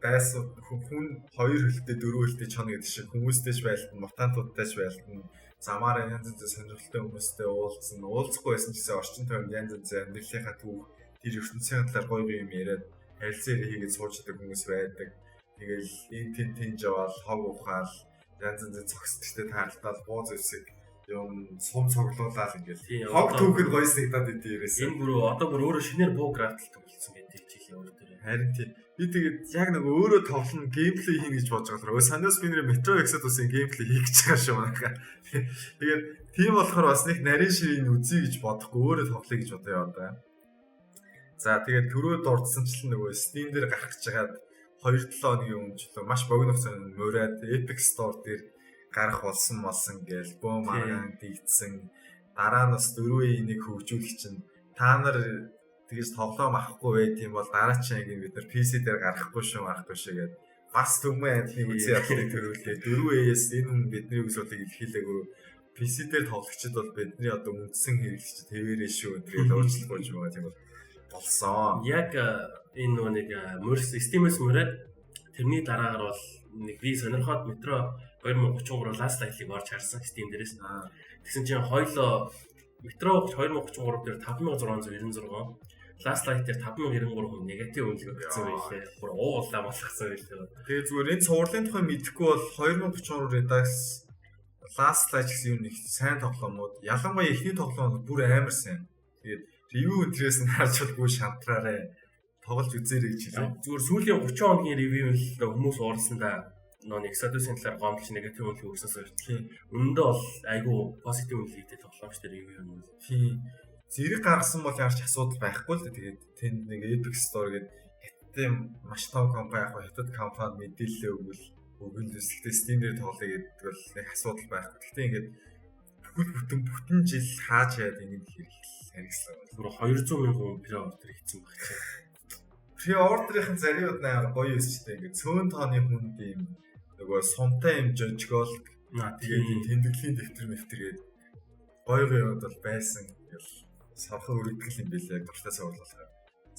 дайсууд хүн 2 хөлтэй 4 хөлтэй чоно гэдэг шиг хүмүүстэйч байлтан мутантуудтайч байлтан замаар янз бүрийн сонирхолтой хүмүүстэй уулзахгүй байсан ч гэсэн орчин тойронд янз бүрийн амьдралынхаа түүх тэр ертөнцийн талаар гоё юм яриад харилцаа хийгээд сууж байгаа хүмүүс байдаг. Тэгэл энэ тэнж яваал хог ухаал янз бүрийн цогцтой таарлтал бууз өсөг юм сум цоглуулаад ингээл хог түүхэд гоё сэгдаад идэв ерөөсөө. Энэ бүр одоо бүр өөрөө шинээр буу графталт болсон гэдэг жилийн өөр дээр. Харин тийм. Би тэгээд яг нэг өөрөө тоглоно геймплей хийнэ гэж бодож байгаа. Санаас би нэр Metro Exodus-ийн геймплей хийх гэж байгаа шүү манайхаа. Тэгээд тийм болохоор бас нэг нарийн ширийг үзье гэж бодохгүй өөрөө тоглоё гэж бодоо яваад байгаа. За тэгээд түрүү дурдсанчлан нөгөө Steam дээр гарах гэж байгаад 2-7 хоногийн өмнө ч маш богино хугацаанд мөрөөд Epic Store дээр гарах болсон гээл бөө маргаан дийгдсэн. Дараа нь бас 4-1 хөгжүүлэх чинь та нар тэгж тоглоом авахгүй байт юм бол дараачийн ангийн бид нар PC дээр гарахгүй шүү гэдэг бас төмөө амтны үзий явдлыг төрүүлээ 4AS энэ хүн бидний өсөлтийг илэрхийлээгүй PC дээр тоглогчид бол бидний одоо үндсэн хэрэглэгч твэрээ шүү гэдгийг өөрчлөлт болж байгаа тийм болсон. Яг энэ нэг Steam-ээс мөрөөд тэрний дараагаар бол нэг би сонирхоод Metro 2033 Last Light-ыг орж харсан Steam дээрээс. Тэгсэн чинь хоёлоо Metro 2033 дээр 5696, Last Light дээр 5093 хүн негатив үнэлгээ өгсөн байлээ. Бүр уулаа болгосон байлээ. Тэгээ зүгээр энэ цувралын тухай мэдэхгүй бол 2033 Redux Last Light гэсэн юм нэг сайн тоглоомнууд. Ялангуяа эхний тоглоом бүр амар сайн. Тэгээд review интерес нь харж чадгүй шантраарэ тоглож үзээрэй гэж хэлээ. Зүгээр сүүлийн 30 хоногийн review л хүмүүс уурласандаа нөө Exodus-ийн талаар гомдлж негатив үнэлгээ өгсөнөөс тийм. Үнэндээ бол айгүй позитив үнэлгээтэй тоглоомч дээр review юм. Тийм. Зэрэг гаргасан бол яарч асуудал байхгүй л тэгээд тэнд нэг Epic Store гэдэг хятадын маш том компани яг хятад компани мэдээлэл өгөл өсөлтөө Steam дээр тоглоё гэдэг бол нэг асуудал байхгүй. Гэхдээ ингээд бүтэн жил хааж яад энийг хэрэгслээ. Бүр 200,000 хүн pre-order хийсэн баг чинь. Pre-order-ийн зариуд нээр гоё өсчтэй ингээд цөөн тооны хүнд юм нөгөө сумтай юм жижигол тэгээд тэмдэглэлийн дэвтэр гэдэг гоё юмуд бол байсан гэл савхан өргөдгөл юм билээ дуртай суулгал.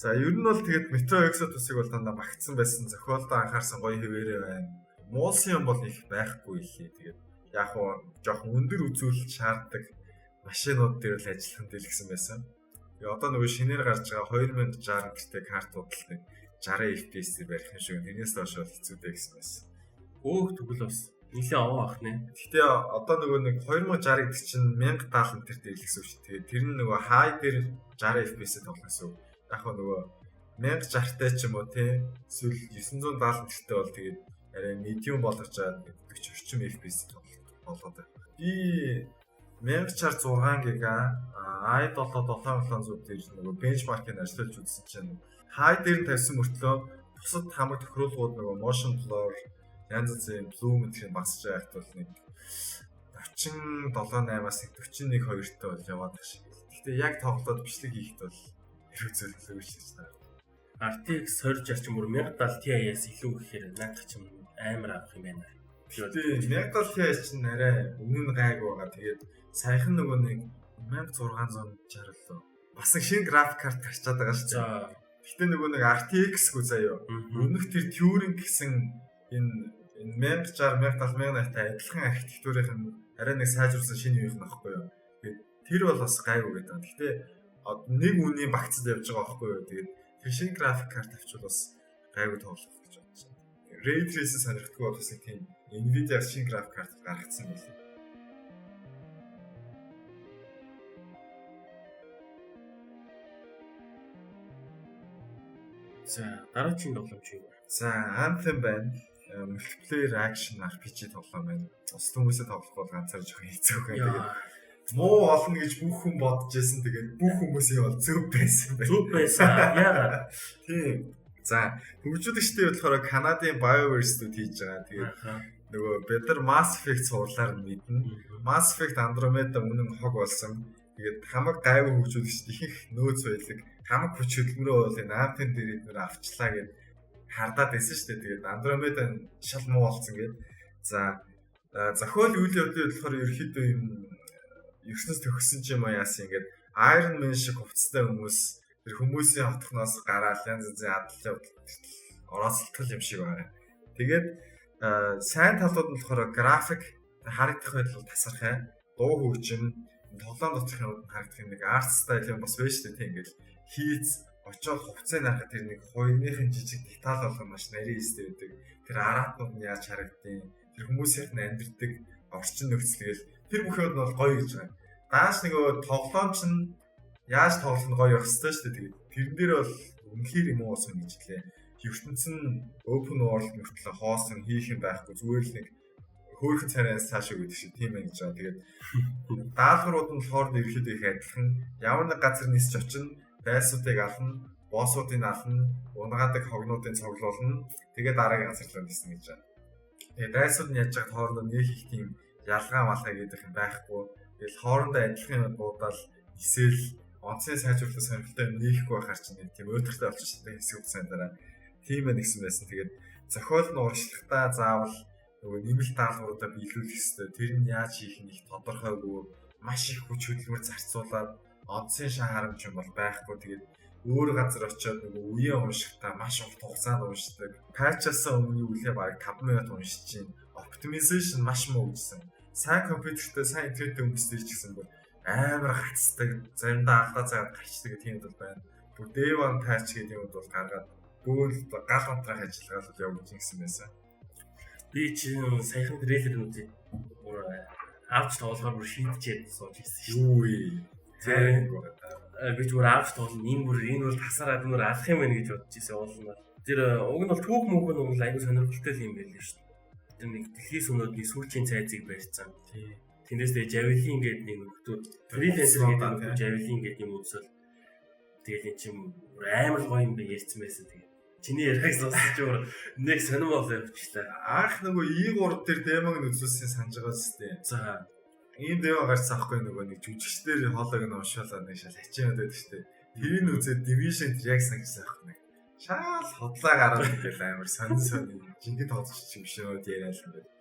За ер нь бол тэгээд Metro Exodus-ыг бол дандаа багтсан байсан. Зохиолдоо анхаарсан гоё хэвээрээ байна. Муулсан юм бол их байхгүй илээ. Тэгээд яг хуу жоохон өндөр үзүүлэлт шаарддаг машинууд дээр л ажиллах нь гэсэн байсан. Тэгээ одоо нөгөө шинээр гарч байгаа 2060 гэртэй картууд л нэг 60 FPS-ээр барих юм шиг. Тэрнээс доош бол хэцүүтэй гэсэн байсан. Өөх тэгвэл бас нэлээ овоо ах нэ. Гэхдээ одоо нөгөө нэг 2060 гэдэг чинь 1070 энэ дээр л гэсэн үг шүү. Тэгээд тэр нь нөгөө high дээр 60 FPS-ээр тоглох гэсэн. Яг хөө нөгөө 1060-тай ч юм уу тий эсвэл 970 гэртэй бол тэгээд арай medium болгож чаад 40 орчим FPS болоод байна. Би 1066 ГБ i7-7700 дээр нөгөө бенчмаркыг ажиллаж үзсэн чинь high дээр тавьсан мөртлөө бусад хамаг тохируулгууд нөгөө motion blur янз бүрийн bloom гэх юм багсаж байхад бол нэг 47.8-аас 41 2-тэй бол яваад байгаа шиг. Гэхдээ яг тоглоод бичлэг хийхэд бол хэрэгцээлгүй шүү дээ. RTX 2060 ч бүр 1070 Ti-ээс илүү гэхээр наадах ч амар авах юм байна. Тэгээд 1070 Ti чинь арай өмнө нь гайг байгаа. Тэгээд саяхан нөгөө нэг 1660 лөө бас нэг шинэ график карт гарчаад байгаа шүү дээ. Гэхдээ нөгөө нэг RTX-гүй заяа. Өмнөх тэр Turing гэсэн энэ 1060 1070 адилхан архитектурын арай нэг сайжруулсан шинэ юм нөхгүй юу. Тэгээд тэр бол бас гайгүй гэдэг. Гэхдээ нэг үнийн багцад явж байгаа байхгүй юу. Тэгээд тэр шинэ график карт авчвал бас гайгүй тоглох гэж бодож байна. Ray Trace сонирхдаг бол бас тийм Nvidia шинэ график карт гаргацсан байлээ. За дараагийн тоглоом чи юу вэ? За Anthem байна. Multiplayer action RPG тоглоом байна. Ус хүмүүсээ тоглох бол ганцаар жоохон хэцүү байна. Тэгээд муу олно гэж бүх хүн бодож байсан. Тэгээд бүх хүмүүсийн бол зөв байсан байна. Зөв байсан. Яагаад? Тийм. За хөгжүүлэгчтэй болохоор Канадын BioWare студид хийж байгаа. Тэгээд нөгөө бид нар Mass Effect суурлаар мэднэ. Mass Effect Andromeda үнэн хог болсон. Тэгээд хамаг гайвуу хөгжүүлэгчд их нөөц байлаг. Хамаг хүч хөдөлмөрөө бол энэ Anthem дээр эдгээр авчлаа гэд хардаад байсан шүү дээ. Тэгээд Andromeda шал муу болсон гэд. За зохиол үйл явдлыг болохоор ерөөхдөө юм ертөнцид төгссөн ч юм уу яасан ингээд Iron Man шиг хувцастай хүмүүс тэр хүмүүсийн хотхноос гараад янз бүрийн адал явдал орооцолтол юм шиг байна. Тэгээд сайн талууд нь болохоор график харагдах байдал тасархай, дуу хөгжим, тоглоом доторх юмуд харагдах нэг арт стайл юм бас байна шүү дээ. Тийм ингээд хийц очоод хувцсыг нарахад тэр нэг хоёрныхын жижиг деталь болгоно маш нарийн эстэй байдаг. Тэр араатнууд нь яаж харагдیں۔ Тэр хүмүүсийнх нь амьдэрдэг орчин нөхцөлгээл тэр бүх юмуд нь бол гоё гэж байна. Дааш нөгөө тоглоом чинь яаж тоглох нь гоё байх ёстой шүү дээ. Тэгээд тэрэн дээр бол үнэхээр юм уусан гэж лээ. ертөнц нь open world мөртлөө хоосон хийх юм байхгүй зүгээр л нэг хөөрхөн царайнаас цаашаа гэдэг шиг тийм ээ гэж байгаа. Тэгээд даалгаврууд нь болохоор ерөөхдөө их адилхан. Ямар нэг газар нисч очино, дайсуудыг ална, боссуудыг ална, унгаадаг хогнуудыг цуглуулна. Тэгээд дараагийн газар руу ниснэ гэж байна. Тэгээд дайсууд нь яаж байгаа хоорондоо нэг их тийм ялгаа малгай гэдэг юм байхгүй. Тэгэл хоорондоо адилхан юм буудаал нисэл онцны сайжруулалтын сонирхолтой юм нээхгүй байхаар чинь тийм өөдрөгтэй болчихсон хэсэг үсэн дараа тийм ээ гэсэн байсан. Тэгээд зохиол нь урагшлахтаа заавал нөгөө нэмэлт даалгавруудаа биелүүлэх ёстой. Тэр нь яаж хийх нь их тодорхойгүй, маш их хүч хөдөлмөр зарцуулаад онцны шаа харамж юм бол байхгүй. Тэгээд өөр газар очиод нөгөө үеийн уншихтаа маш урт хугацаанд уншдаг. Патчаасаа өмнө үлээ бараг 5 минут уншиж чинь optimization маш муу гэсэн. Сайн компьютертэй сайн интернеттэй хүмүүстэй ч гэсэн бүр амар хацдаг, заримдаа алдаа цагаад гарчдаг тийм бол байна. Бүр day one patch гэдэг юмуд бол гаргаад бүр гал хамтрах ажиллагаа л явуулж гисэн байсан. Би чинь саяхан трейлерүүдийг бүр авч тоглохоор бүр шийдчихэд сууж ирсэн шүү. Юу вэ? Тийм. Би ч бүр авч тоглоно. Энэ бол тасараад нүр алах юм байна гэж бодож ирсэн уулна. Тэр уг нь бол түүх мөнх нь бол аюу сонирхолтой юм байл шүү. Тэр нэг дэлхийс өнөөдний сүүлчийн цайзыг барьсан. Тийм. Тэндээсээ Javelin гэдэг нэг нөхдүүд фрилансер гэдэг нөхдүүд Javelin гэдэг юм үзэл тэгэл эн чинь амар гоё юм бэ ярьсан байсан. Тэгээ чиний яриаг сонсож өөр нэг сонирмол явчихлаа. Анх нөгөө E3 дээр демог нь үзүүлсэн санаж байгаа зү. За ийм демо гарсан ахгүй нөгөө нэг жүжигчдэр хоолойг нь уншаалаа нэг шал хачаад байдаг шүү дээ. Тэрийг үзээд Division яг санагдсан ахгүй нэг. Шаал хотлаа гараад тэгэл амар сонин жинхэнэ тоглогч юм шиг яриад юм байна.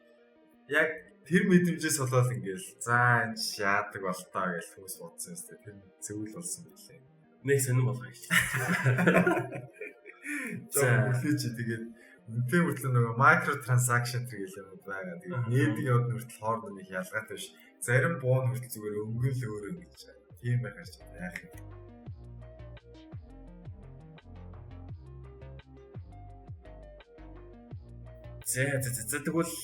яг тэр мэдрэмжээс болоод ингээл за энэ яадаг болтоо гэж хүмүүс бодсон юм тест. Тэр зөвл болсон билээ. Нэг сонирн болгоо гэж. За хүлээж тэгээд үнтэй хүртэл нөгөө micro transaction гэх юм байгаа. Тэгээд нээдэг явд хүртэл хооронд нэг ялгаатай биш. Зарим буун хүртэл зүгээр өнгөл өөрөө гэж. Тийм байхаар ч яах юм. За тэгвэл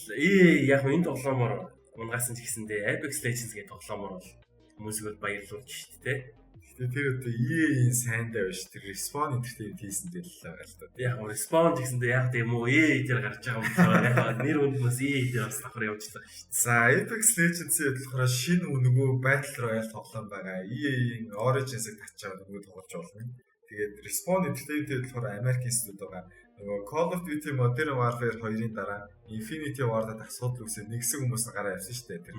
яг энэ тоглоомоор унгасан ч гэсэндээ Apex Legends гэдэг тоглоомоор бол хүмүүсийг бол баярлуулж шүү дээ. Гэтэ тэр одоо EA-ийн сайндаа биш тэр Respawn Entertainment хийсэндээ л байгаа л да. Яг Respawn гэсэндээ яг тийм үү EA дээр гарч байгаа юм болохоор яг нэр үнднээс EA дээр бас давхар явж байгаа шүү дээ. За Apex Legends-ийн болохоор шинэ нөгөө Battle Royale тоглоом байгаа. EA-ийн Origins-ыг татчаад нөгөө тоглож болно. Тэгээд Respawn Entertainment болохоор Америкийн студи байгаа. Нөгөө Call of Duty Modern Warfare 2-ын дараа Infinity Ward-ад асуудал үүсээд нэгсэн хүмүүс гараа явсан шүү дээ. Тэр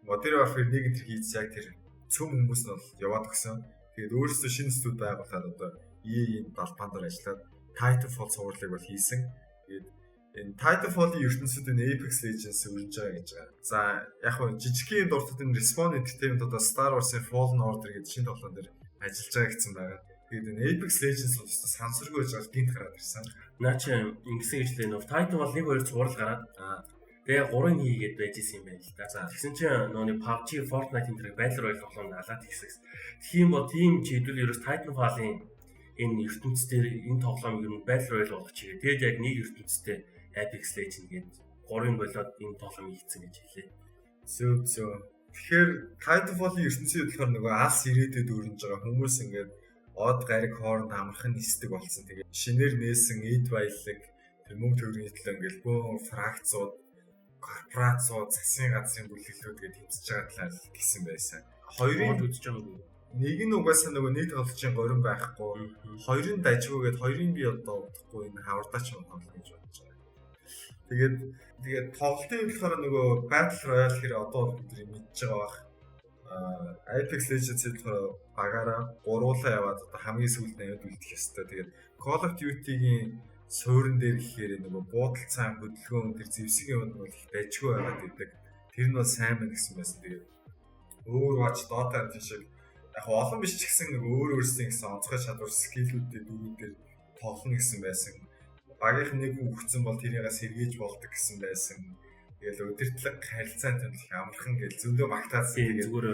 Modern Warfare 1 тэр хийц яг тэр цөм хүмүүс нь бол яваад өгсөн. Тэгээд өөрөөсөө шинэ студи байгуулад одоо EA-ийн далбаан дээр ажиллаад Titanfall цувралыг бол хийсэн. Тэгээд энэ Titanfall-ийн ертөнцийн Apex Legends үржиж байгаа гэж байгаа. За яг хөө жижигхэн дуртад энэ Respawn Entertainment одоо Star Wars-ийн Fallen Order гэдэг шинэ тоглоом дээр ажиллаж байгаа гэсэн байгаа. Тэгээд энэ Apex Legends бол сансаргүй байж байгаа гинт гараад ирсэн. Наа чи ингэсэн гэж лээ нөө Titanfall 1-2 цуврал гараад тэгээ 3-ын хийгээд байж исэн юм байна л да. За тэгсэн чинь нөөний PUBG, Fortnite энэ төр Battle Royale тоглоом алаад ихсэх. Тэгхийн бод тийм ч хэдүүл ерөөс Titanfall-ийн энэ ертөнцийн энэ тоглоомыг нь Battle Royale болгох чигээ. Тэгээд яг нэг ертөнцтэй Apex Legends гэдэг 3-ын болоод энэ тоглоом хийцэн гэж хэлээ. Зөв. Тэгэхээр Titanfall-ийн ертөнцийн болохоор нөгөө алс ирээдүйд өрнөж байгаа хүмүүс ингээд од гариг хооронд амархан нисдэг болсон. Тэгээд шинээр нээсэн эд баялаг тэр мөнгө төгрөгийн төлөө ингээд бөө фракцууд, корпорацууд, засгийн газрын бүлэглэлүүд гээд тэмцэж байгаа талаар гисэн байсан. Хоёрын үзэж байгаа юм. Нэг нь угаасаа нөгөө нийт тоглолтын горин байхгүй. Хоёрын дажгүйгээд хоёрын би одоо удахгүй энэ хавардаач юм тоглох гэж бодож байгаа. Тэгээд тоглолтын болохоор нөгөө Battle Royale хэрэг одоо бид мэдж байгаа бах. Apex Legends-ийн болохоор багаараа гуруулаа яваад одоо хамгийн сүүлд нь яваад үлдэх ёстой. Тэгээд Call of Duty-гийн суурин дээр ихээр нөгөө буудал цаан хөдөлгөөн тэр зэвсгийн юм бол их дайггүй байгаад байдаг. Тэр нь бол сайн мэн гэсэн байсан. Тэгээд Overwatch, Dota гэх шиг яг олон биш ч гэсэн нэг өөрсдийн гэсэн онцгой чадвар скиллүүдтэй дүүрүүдээр тоглоно гэсэн байсан. Багийнх нэг хүүхдсэн бол тэрийгээ сэргээж болдог гэсэн байсан. Тэгэл өдөртлөг харилцаанд их амархан гэл зөндөө магтаасан. Тэгээд зүгээр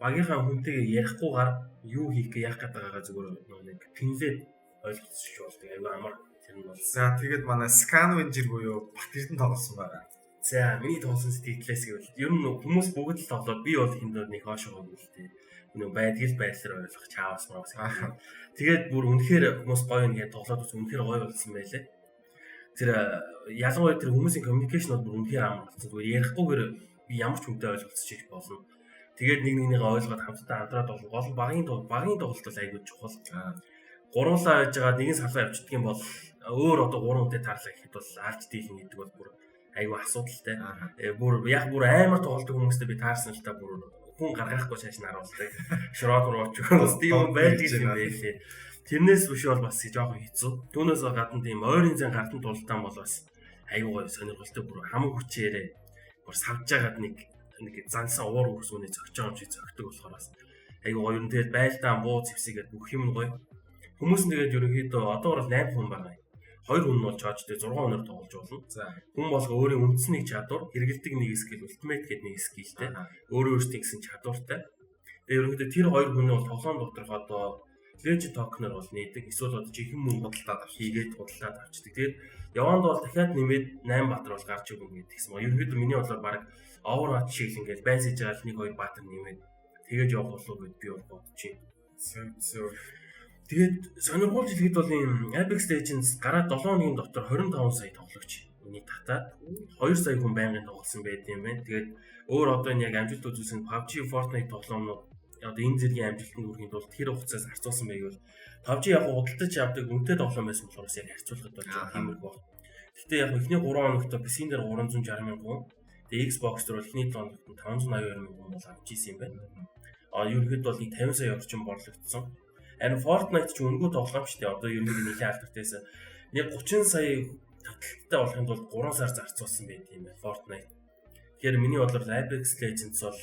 багийнхаа хүнтэйгээ ярихгүйгээр юу хийх гэж яах гээд байгаагаа зүгээр нэг пинлээд ойлгоцсоч болдог. Аюу амар тэр нь бол. За тэгээд манай Scanvenger буюу Батэрдэн тоглосон байна. За миний тоглосон сэтгэлээс гэвэл ер нь хүмүүс бүгд л тоглоод би бол хиндээр нэг хоошоо гүйлтэй. Нэг байдгал байдлаар ойлгох чаавас маас. Тэгээд бүр үнэхээр хүмүүс гоё нэгэ тоглоод ус үнэхээр гоё болсон байлээ. Тэр ялангуяа тэр хүмүүсийн communication бол үнэхээр амар болсон. Зүгээр ярихгүйгээр би ямар ч хүнтэй ойлголцож болно. Тэгээд нэг нэгнийгээ ойлгоод хамтдаа хамтраад бол гол багийн тоглолт бол айгүй чухал. Гуруулаа байж байгаа нэгэн салгаа явчихдаг юм бол өөр одоо 3 хүнтэй таарлаа гэхэд бол арт дийлэн гэдэг бол бүр айгүй асуудалтай. Бүр яг бүр амар тоглолтог хүмүүстэй би таарсан л та бүр хүн гаргахгүй шааш наруулдаг. Шроод рууч бас тийм байдаг юм байлээ. Тэрнээс биш бол бас жоохон хэцүү. Түүнээс гадна тийм ойрын зэн гартан тултаан бол бас айгүй гоё сонирхолтой бүр хамаг хүчээрээ бүр савж байгаад нэг зансан уур үрсүүний зөгч байгаа юм шиг зөгтөг болохоор бас айгүй гоё юм. Тэгээд байлдаан буу зэвсэгээд бүх юм гоё. Хүмүүс нь тэгээд ерөнхийдөө одоо бол 8 хүн байгаа. 2 хүн нь бол чаажтай 6 хүнээр тоглож болно. За хүн болго өөрийн үндсний чадвар, хэрэгэлдэг нэг скил, ultimate гэдэг нэг скилтэй. Өөрөөсөө гэсэн чадвартай. Тэгээд ерөнхийдөө тэр 2 хүний бол тоглоом доторх одоо legend token-оор бол нээдэг. Эсвэл одоо жинхэнэ мөнгө бодлоод хийгээд бодлоод авчдаг. Тэгээд яванд бол дахиад нэмээд 8 баатар бол гарч өгнө гэдэг гэсэн ба. Ерөнхийдөө миний бодлоор баг Overwatch шиг л ингээд байсаж байгаа л 1-2 баатар нэмээд тэгээд явах болов уу гэд би бол бодож байна. Тэгээд сонирхолтой хэлэхэд бол ийм Apex Legends гараад 7 хоногийн дотор 25 сая тоглогч миний татаад 2 сая хүн байнгын тоглосон байт юм байна. Тэгээд өөр одоо энэ яг амжилт үзүүлсэн PUBG, Fortnite тоглоомнууд одоо энэ зэргийн амжилтанд хүрэхэд бол тэр хугацаас харьцуулсан байвал PUBG яг худалдаж авдаг үнэтэй тоглоом байсан болохоор яг харьцуулахад бол тиймэрхүү баг. Гэхдээ яг эхний 3 хоногт PC-н дээр 360 мянган хүн, тэгээд Xbox дээр бол эхний 7 хоногт 582 мянган хүн бол авч ирсэн юм байна. Ерөнхийдөө бол 50 сая орчим борлогдсон. Харин Fortnite ч үнэгүй тоглоом шүү дээ. Одоо ерөнхийдөө нэлийн алдартай нэг 30 сая таталттай болохын тулд 3 сар зарцуулсан байт юм байна Fortnite. Тэгэхээр миний бодлоор Apex Legends бол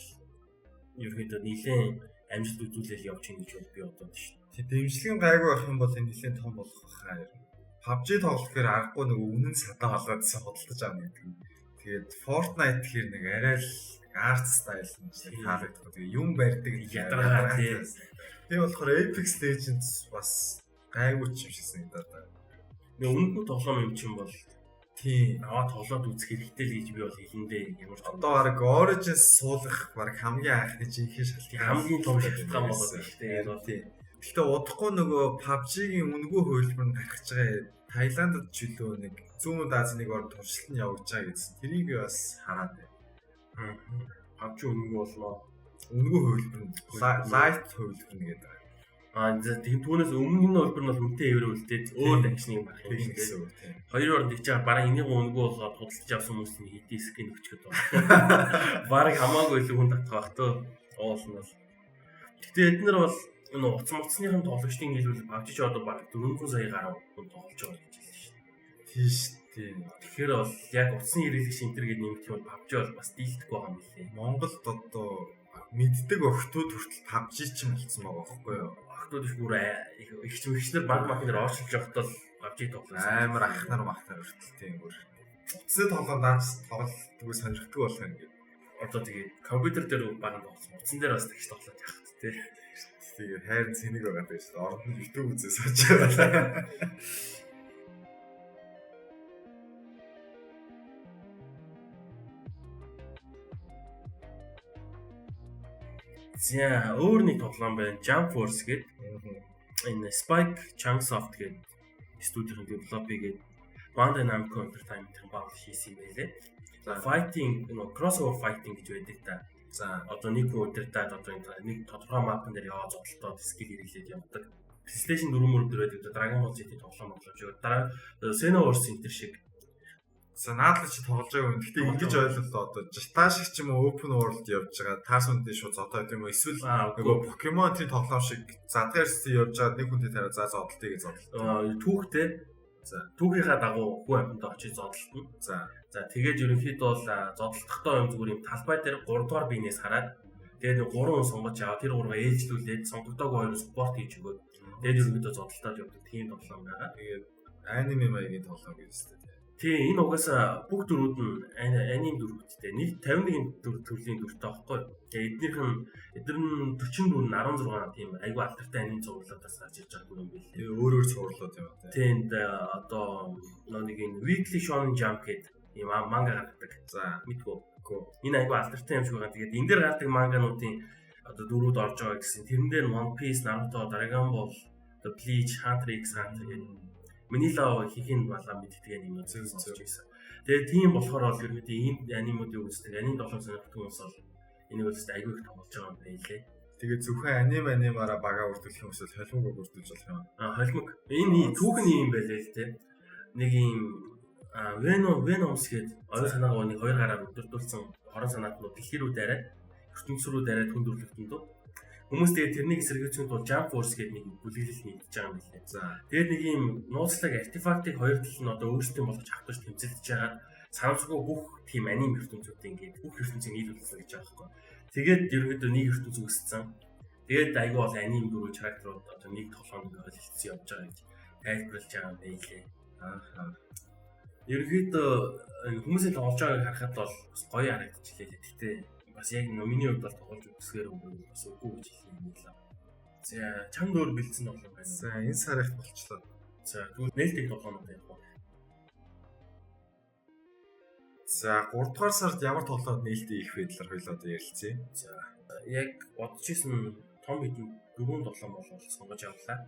ерөөдөө нэлээд амжилт үзүүлэл явж байгаа гэж би бодоод шүү дээ. Тэг дэмжлэгийн гайгүй байх юм бол энэ нэлээд том болох хаа. PUBG тоглох гэхээр аргагүй нэг үнэн садаа болоодсан худалдаж авна гэдэг юм. Тэгээд Fortnite гэхээр нэг арай л арт стайл нь таалагддаг. Тэгээ юм барьдаг ядаргаа тийм. Тэгээ болохоор Apex Legends бас гайгүй ч юм шиг санагдаад байна. Нэг өмнөд тоглоом юм чинь бол тийм аваад тоглоод үзэх хэрэгтэй л гэж би бол хэлэндээ ямар ч одоо баг Origins суулгах баг хамгийн анхны жинхэнэ шалтгаан хамгийн том шалтгаан болоод байна шүү дээ. Тийм. Гэхдээ удахгүй нөгөө PUBG-гийн үнэгүй хөлбөр нь гарч байгаа Таиландд ч үлээ нэг зүүн Азийн нэг орнд туршилт нь явж байгаа гэсэн. Тэрийг би бас хараад байна. PUBG үнэгүй болноо. Үнэгүй хөлбөр нь лайт хөлбөр нь гэдэг. Тэгээд түүнээс өмнө нь хөлбөр нь бол үнэтэй эвэр үлдээд өөр дагчны юм байх юм гэсэн үг тийм. Хоёр орнд ич байгаа бараг энийг үнэгүй болгоод худалдаж авсан хүмүүс нь хэдий скин өчгöd байна. Бараг хамаагүй л хүн татах бах төө. Оолно бол. Гэтэ эднэр бол энэ уцмцсныхан тоглогчдын хэлбэл PUBG ч одоо бараг 400 сая гаруй хүн тоглож байгаа гэж хэлсэн шүү дээ. Тийм шүү дээ. Тэгэхээр бол яг утасны хэрэглэгч энтер гэдэг нэмэх юм PUBG бол бас дийлдэхгүй байгаа юм лээ. Монголд одоо мэддэг охтууд хүртэл PUBG ч юм болсон байгаа байхгүй юу? Охтууд их бүр их чимэгчнэр баг махнаар оршилж явахдаа PUBG тоглосон. Амар ахнаар махнаар хүртэл тийм бүр. Утасны тоглоом даанч тоглолтгүй сонирхдаг болох юм гээд. Одоо тэгээд компьютер дээр баг тоглосон. Утсан дээр бас тэгж тоглоод яхад тий. Тэгээ хайр цэнийг байгаа даа шүү дээ. Орд нь YouTube үзээ сууж байгаа. За өөр нэг тоглоом байна. Jump Force гэдэг. Энэ Spike Chunsoft гэдэг студийн develop хийгээд Bandai Namco Entertainment-ийн баг хийсэн юм байлээ. За fighting, crossover fighting гэж байдаг та. За одоо нэг өдөр та одоо нэг тодорхой мапн дээр яваа зодтолтоод скил хэрэглээд явдаг. PlayStation 4 мөр дээр байдаг Dragon Ball Z тоглоом боловч дараа Xenoverse Center шиг. За наадлаа чи тоглож байгаа юм. Гэхдээ ингэж ойлголоо одоо Jita шиг ч юм уу open world явж байгаа. Таас үндэ шууд зодоод юм уу? Эсвэл нөгөө Pokemon тийм тоглоом шиг задгаарс явж байгаа нэг хүнтэй тараа за зодтолтыг зодтолт. Түүхтэй. За түүхийнхаа дагуу хүн амьтанд очиж зодтолтно. За тэгээд ерөнхийдөө бол зодтолтохтой юм зүгээр юм талбай дээр 3 дугаар биенээс хараад тэгээд 3 хүн сонгож аваа тэр 3-ыг ээлжлүүлээд сонгогдоог хоёр спорт хийж өгөөд тэгээд ерөнхийдөө зодтолтоод явдаг тийм тоглоом байгаа. Тэгээд аниме маягийн тоглоом гэсэн тийм. Тийм энэ угаасаа бүх дөрүүд нь аним дөрвүүдтэй. Нэг 51 төрлийн дөрвтэй байхгүй. Тэгээд эдгээр нь 44 16 тийм айгүй алдартай аним зурлуудаас гарч ирж байгаа юм билээ. Өөр зурлууд юм байна. Тийм одоо нэг энэ Weekly Shonen Jump гэдэг ийм манга гаргадаг. За мэдгүй. Энэ айгүй алдартай юм шиг байгаа. Тэгээд энэ дээр гардаг мангануудын одоо дөрүүд орж байгаа гэсэн. Тэрэн дээр One Piece, Naruto, Dragon Ball, Bleach, Hunter x Hunter гэдэг Manila хийхин балаа мэддэг юм зөв байсан. Тэгээд тийм болохоор бол ерөнхийдөө ийм анимуудыг үздэг. Аним тоглоом сонирхдаг хүмүүс бол энийг үздэг айгүй их тоглож байгаа юм байлээ. Тэгээд зөвхөн анимаараа бага үрдүүлэх юм эсвэл холимог үрдүүлж болох юм. Холимог. Энэ түүхэн юм байлээ л те. Нэг юм Venoms гээд оюун санаагаа нэг хоёр гараар өдөрдүүлсэн хорон санаат нь дэлхий рүү дайраад ертөнц рүү дайраад хүндрүүлэгдэн дөө. Хүмүүс тэгээд тэрнийг эсэргүүцэх тул Jump Force гэдэг нэг бүлэглэл нэгдэж байгаа юм билээ. За тэгээд нэг юм нууцлаг артефактыг хоёр тал нь одоо өөрсдөө болгож авах гэж тэмцэлдэж байгаа санамсаргүй бүх тийм аним ертөнцүүдтэй ингээд бүх ертөнцийг нийлүүлсэн гэж байгаа байхгүй. Тэгээд ерөөдөө нэг ертөнц үүссэн. Тэгээд айгүй бол аним дөрөв характерууд одоо нэг тоглоонд ойлголцсон явж байгаа гэж тайлбарлаж байгаа юм байлээ. Ерөөдөө хүмүүсийн тоглож байгааг харахад бол гоё харагдчихлээ. Гэхдээ бас яг миний хувьд бол тоглож үзэхээр бас үгүй гэж хэлэх юм байна. За чамд өөр бэлдсэн тоглоом байна. За энэ сар их болчлоо. За тэгвэл нээлттэй тоглоомод явах. За 3 дугаар сард ямар тоглоод нээлттэй их вэ талаар хоёлоо ярилцъя. За яг бодож исэн том хэдэн 4 тоглоом болол сонгож авлаа.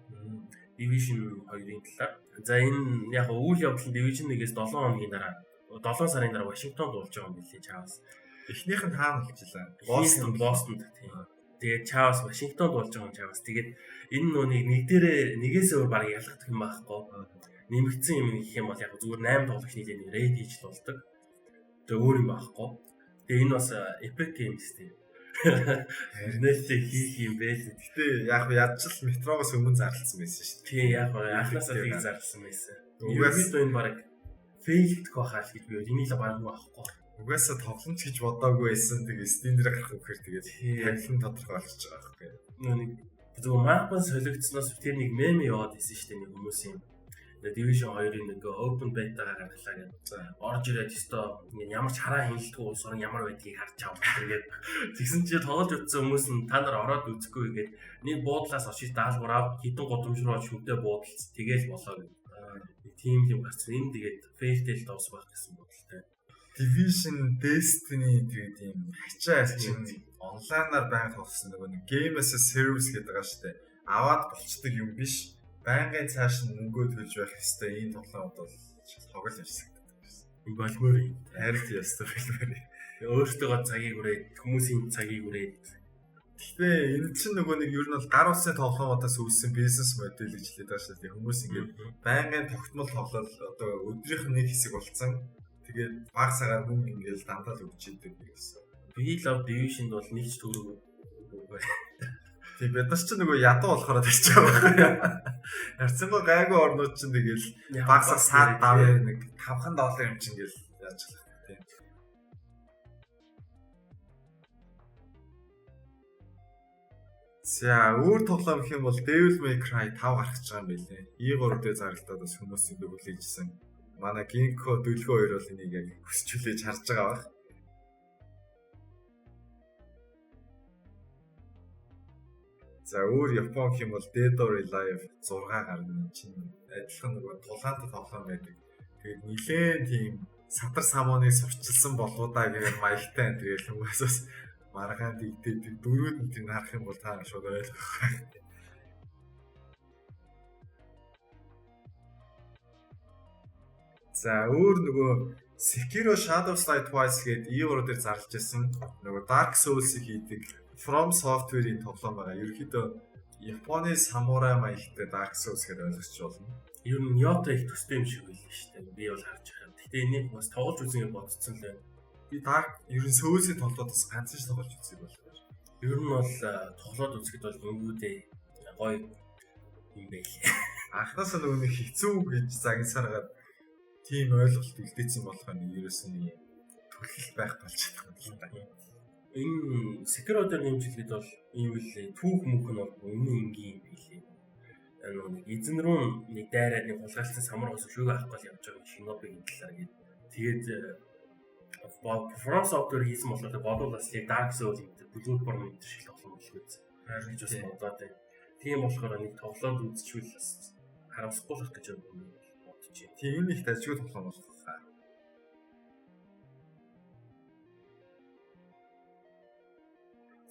Division 2-ын талаар. За энэ яг үйл явдал нь Division 1-ээс 7 хоногийн дараа 7 сарын дараа Вашингтонд болж байгаа юм билээ чаас. Эхнийх нь хаана болчихлаа? Бостонд тийм. Тэгээд чаас Вашингтонд болж байгаа юм чаас. Тэгээд энэ нүунийг нэг дээрээ нэгээс өөр баг ялгах юм байхгүй. Нэмэгдсэн юм гэх юм бол яг зүгээр 8 тоглогч нийлээ рейд хийж л болдог. Тэгээд өөр юм байхгүй. Тэгээд энэ бас Epic Games тийм. Нээлттэй хийх юм байл. Гэтэ яг ядчил метрогоос өмнө зарласан байсан шүү дээ. Тийм яг анхнаасаа тийг зарласан байсан. Угсаа энэ баг фейлдэх байхаа л гэж би энийг л баг байхгүй. Угаасаа тогломч гэж бодоагүй байсан. Тэгээ Steam дээр гарах үхээр тэгээд танилан тодорхой болчихж байгаа байхгүй. Нэг зөвхөн мапан солигдсноос тэр нэг мем яваад исэн шүү дээ нэг хүмүүсийн. Division 2-ын нэг open beta-гаар гаргалаа гэдэг. Орж ирээд өстой ямар ч хараа хяналтгүй улс орн ямар байдгийг харж авах гэдэг. Тэгсэн чинь тоглож утсан хүмүүс нь та нар ороод үзэхгүй гэдэг. Нэг буудлаас очиж даалгавраа хитэн годомжроо шүмтэй буудалц тэгээл болоо гэдэг. Тийм юм гарсан. Энэ тэгээд fail-тэл доос байх гэсэн бодолтой. Division, Destiny тэгээд юм хачаа чинь онлайнаар байнга тоглосон нэг game as a service гэдэг байгаа шүү дээ. Аваад болцдог юм биш. Байнгын цааш нь мөнгөө төлж байх хэвээр ийм тоглоомод бол тоглол явсан. Энэ болмоор юм. Харин ястаа хэлмээр. Өөртөө цагийг үрээд хүмүүсийн цагийг үрээд. Гэхдээ энэ чинь нөгөө нэг ер нь бол гар утсны тоглоомодоос үүссэн бизнес модель гэж хэлээд байгаа шүү дээ. Хүмүүс ингээд байнгын тогтмол тоглол одоо өдрийнх нь нэг хэсэг болцсон. Тэгээд баг цагаар мөнгө ингээд дандаа л өгч идэг гэсэн. Би Love Division бол нэг ч төгрөг үгүй. Тийм бид нар ч нөгөө ядуу болохоор тарьж байгаа байхгүй. Харцангуй гайгүй орнууд чинь тэгэл багсаа саад даваа нэг $5 юм чинь гэл яаж болох тийм. За өөр тоглоом гэх юм бол Devil May Cry 5 гарах гэж байгаа юм байлээ. E3 дээр зарлалтаад бас хүмүүсийн дөрвөлжсэн. Манай Ginko Дөлгөө 2 бол энийг яг хүсчүүлээж харж байгаа баг. За өөр Япон гэх юм бол Dead or Alive 6 гарна чинь адилхан нөгөө тулгаантай тоглоом байдаг. Тэгээд нилээн тийм садар самууныг сурчилсан болоодаа гэх маягтай энэ тэгэл хүмүүс бас маргаан дэгдээд дөрүүд нь тийм харах юм бол та шууд ойлгох. За өөр нөгөө Sekiro Shadows Die Twice гээд E3 дээр зарлж байсан нөгөө Dark Souls-ийг хийдэг From Software-ийн тоглоом байгаа. Ерөнхийдөө Японы самурай маягтай Dark Souls гэж ойлгож болно. Ер нь Yoto их төстэй юм шиг байл шүү дээ. Би бол харж байгаа. Гэтэ энийг бас тоглож үзье бодсон л байна. Би Dark ер нь Souls-ийн тоглоодоос ганц ч тоглож үзье болов. Ер нь бол тоглоод үзэхэд бол өнгөдөө гоё юм байл. Анхнаасаа нөгөө нэг хэцүү гэж загнасараад тийм ойлголт үлдээсэн болох нь ерөөс нь төлөл байх болж байгаа юм л да. Энэ Sekiro дээр нэмжлэхэд бол ийм л түүх мөнх нь бол өмнө энгийн юм билээ. Нэг эзэн рүү нэг дайраад нэг хулгайлсан самар ус шүүгээ авах гал явж байгаа Shinobi-гийн талаар гээд тэгээд From Software хийсэн болохоор бодвол бас яг Dark Souls гэдэг Bloodborne гэдэг шиг тоглоом болох үү. Харин ч бас бодоод байна. Тийм болохоор нэг тоглоод үзчихвэл бас харамсахгүй болох гэж бодож байна. Тийм их дажгүй тоглоом болох хаа.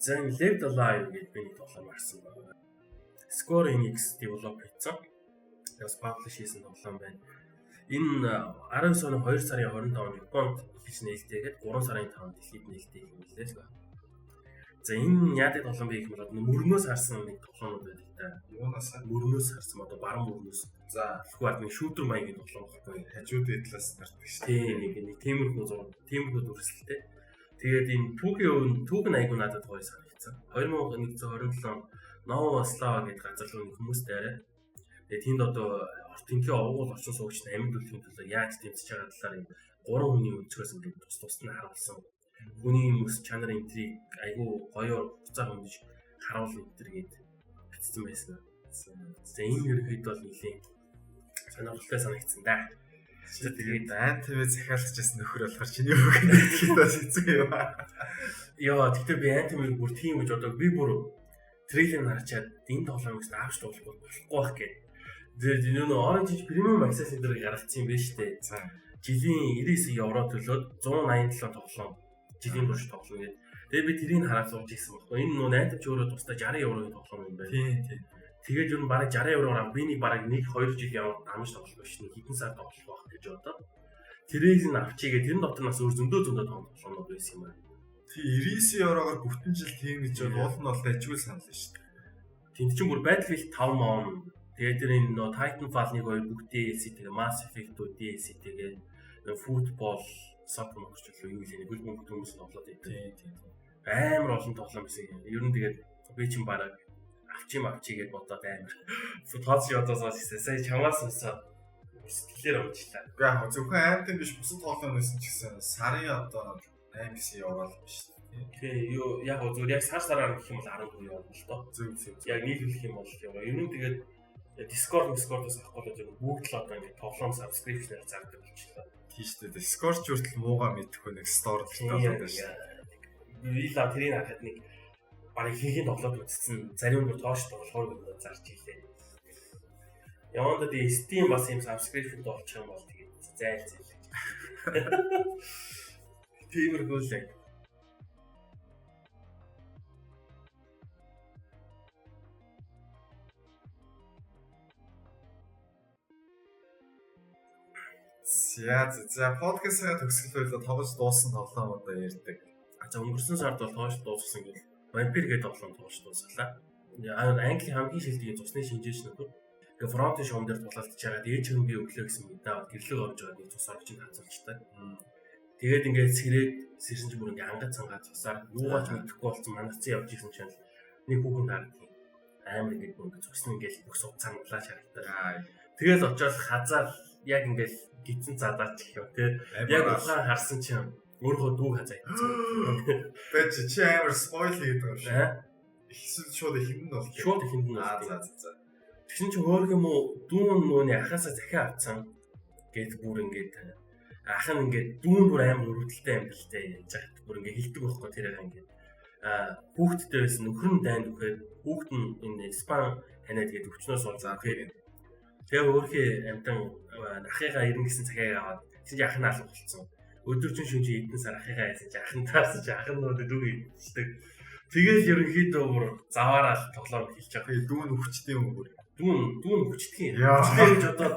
Зэн Lived Alive гэдэг би нэг тоглоом харсан байна. Square Enix develop хийсэн. Бас publish хийсэн тоглоом байна. Энэ 19 оны 2 сарын 25-нд Японд хийж нээлттэйгээд 3 сарын 5-нд дэлхийд нээлттэй юм лээ л. За энэ яадаг тоглоом бэ гэх юм бол мөрнөөс харсан нэг тоглоомуд байдаг та. Юунаас мөрнөөс харсан одоо баруун мөрнөөс. За тэгвэл нэг шүүтер маягийн тоглоом баггүй. Хажуудын талаас нардаг шүү дээ. Тийм нэг тиймэрхүү дүрслэлтэй. Тэгээд энэ түүхэн айгуу надад гоё санагдсан. 2027 Ново Ослава гэдэг газар руу нэг хүмүүс дайраад тэгээд тэнд одоо тэнхээ овгол орчин суугч амьд үлдэхин төлөө яаж тэмцэж байгаа талаар юм 3 хүний өнцгөөс ингээд тус нь харуулсан. Хүний мөс чанар энтриг айгуу гоё буцаа хөндөж харуул энтер гээд бичсэн байсан. За энэ ерөөд бол нэлийн сонирхолтой санагдсан да. Тэгээд антив захиалгаж байсан нөхөр болохоор чиний үг гэдэг бас хэцүү юм аа. Яа тэгтээ би антивыг бүр тийм гэж одоо би бүр трейлер харчаад энэ тоглоомыг авч тоглохгүй болох гээд. Тэгээд энэ Orange Premium Access дээр гаргацсан юм байна шүү дээ. За жилийн 99 евро төлөөд 187 тоглоом жилийн турш тоглоно гэдэг. Тэгээд би тэрийг хараад сууж ирсэн байхгүй. Энэ нөө антив ч өөрөө тусдаа 60 еврогийн тоглоом юм байна. Тийм. Тэгээд юу бараг 60 евроор би нэг бараг 1-2 жил яваад амж тоглох биш нэг хэдэн сар тоглох байх гэж бодоод тэрийг нь авчигээ тэрэн дотор нас өөр зөндөө тоглоомнууд байсан юм байна. Тий 99 евроор бүтэн жил тийм гэж бол нь бол дайггүй санал шүү дээ. Тэнд чинь бүр Battlefield 5 мөн тэгээд тэр энэ нөө Titanfall 1-2 бүгд DLC тэгээ Mass Effect DLC тэгээ Football Soccer мөн ч юу юм нэг бүгд хүмүүс тоглоод байдаг. Тийм. Амар олон тоглоом байсан юм. Ер нь тэгээд би чинь бараг авчиг гэдээ бодоод амар. Тооцоо ядаас сая чамаас өсөө сэтгэлээр унжлаа. Уу яг зөвхөн аймтан биш бусад тоглоомноос ч гэсэн сарын одоо 8 гэсэн яваал юм шүү дээ. Тэгээ юу яг зүгээр яг сараар гэх юм бол 12 явна л доо. Зөв зөв. Яг нийлүүлэх юм бол яваа. Ер нь тэгээд Discord-оос авахгүй л яг бүгд л одоо ингэ тоглоом subscription-аар зардаг болчихлоо. Тийш дээ. Discord ч хүртэл муугаа мэдэхгүй нэг store л болоод байна. Вила тэрийг харахад нэг барыг хийгийн тоглоод үзсэн. Зарим бүр тоош тоглохоор зарж ийлээ. Яванда die Steam бас юм subscription болчих юм бол тэгээд зайлцээ. Тиймэрхүү л. За подкастаа төгсгөлөө тоглож дууссан тоглоом одоо ярьдаг. За өнгөрсөн сард бол тоош дууссан гэл Vampire гэдэг тоглоом тоглож дуусгалаа. Англи хамгийн шилдэг цусны шинжээч нөхөр. Тэгээ фронтын шуум дээр тулалдж байгаа дээж хөрөнгө өглөө гэсэн мэдээ гэрлэг орж байгаа нэг цус орчин хазуулчтай. Тэгээд ингээд сэрээд сэрсэн ч бүр ингээд ангад цангаа цусаар юугаач мэдэхгүй болсон манацсан явж исэн чинь нэг хүүхэн харагдав. Амар ингээд бүр цусны ингээд бүх суцаа нулаа шарагдаа. Тэгээд очоод хазаал яг ингээд гидсэн задаач гэх юм те. Яг ухаан харсан чинь өөрөө дүүг хазаа ийцэн. Бэж чи амар спойл хийдэг юм шиг. Ихсэн шууд ихэнд нь бол. Шууд ихэнд нь. За. Тэгсэн чинь хөөрг юм уу дүүн нууны ахаасаа захиа авцсан гээд бүр ингээд ах нь ингээд дүүн бүр амар өрөвдөлтэй юм бэл тээ яаж хат бүр ингээд хилдэг байхгүй тэрээр ингээд хүүхдтэй байсан нөхөр нь дайнд өгөхөд хүүхд нь энэ спан ханаад гээд өвчнөөс олзаа тэгээд тэгээ өөрхий амтан ахыгаа ирнэ гэсэн цагийг аваад чинь ах нь алга болцсон өдөржин шүнжи эдэн сар ахыгаа яасан чи ах нь таарсан чи ах нь нөө дүүг идчихдэг тэгэл ерөнхийдөө бүр заваараа тоглоом хэлж байгаа дүүн өвчтэй юм бүр дүүн хүчтгий. Хүчтэй гэж одоо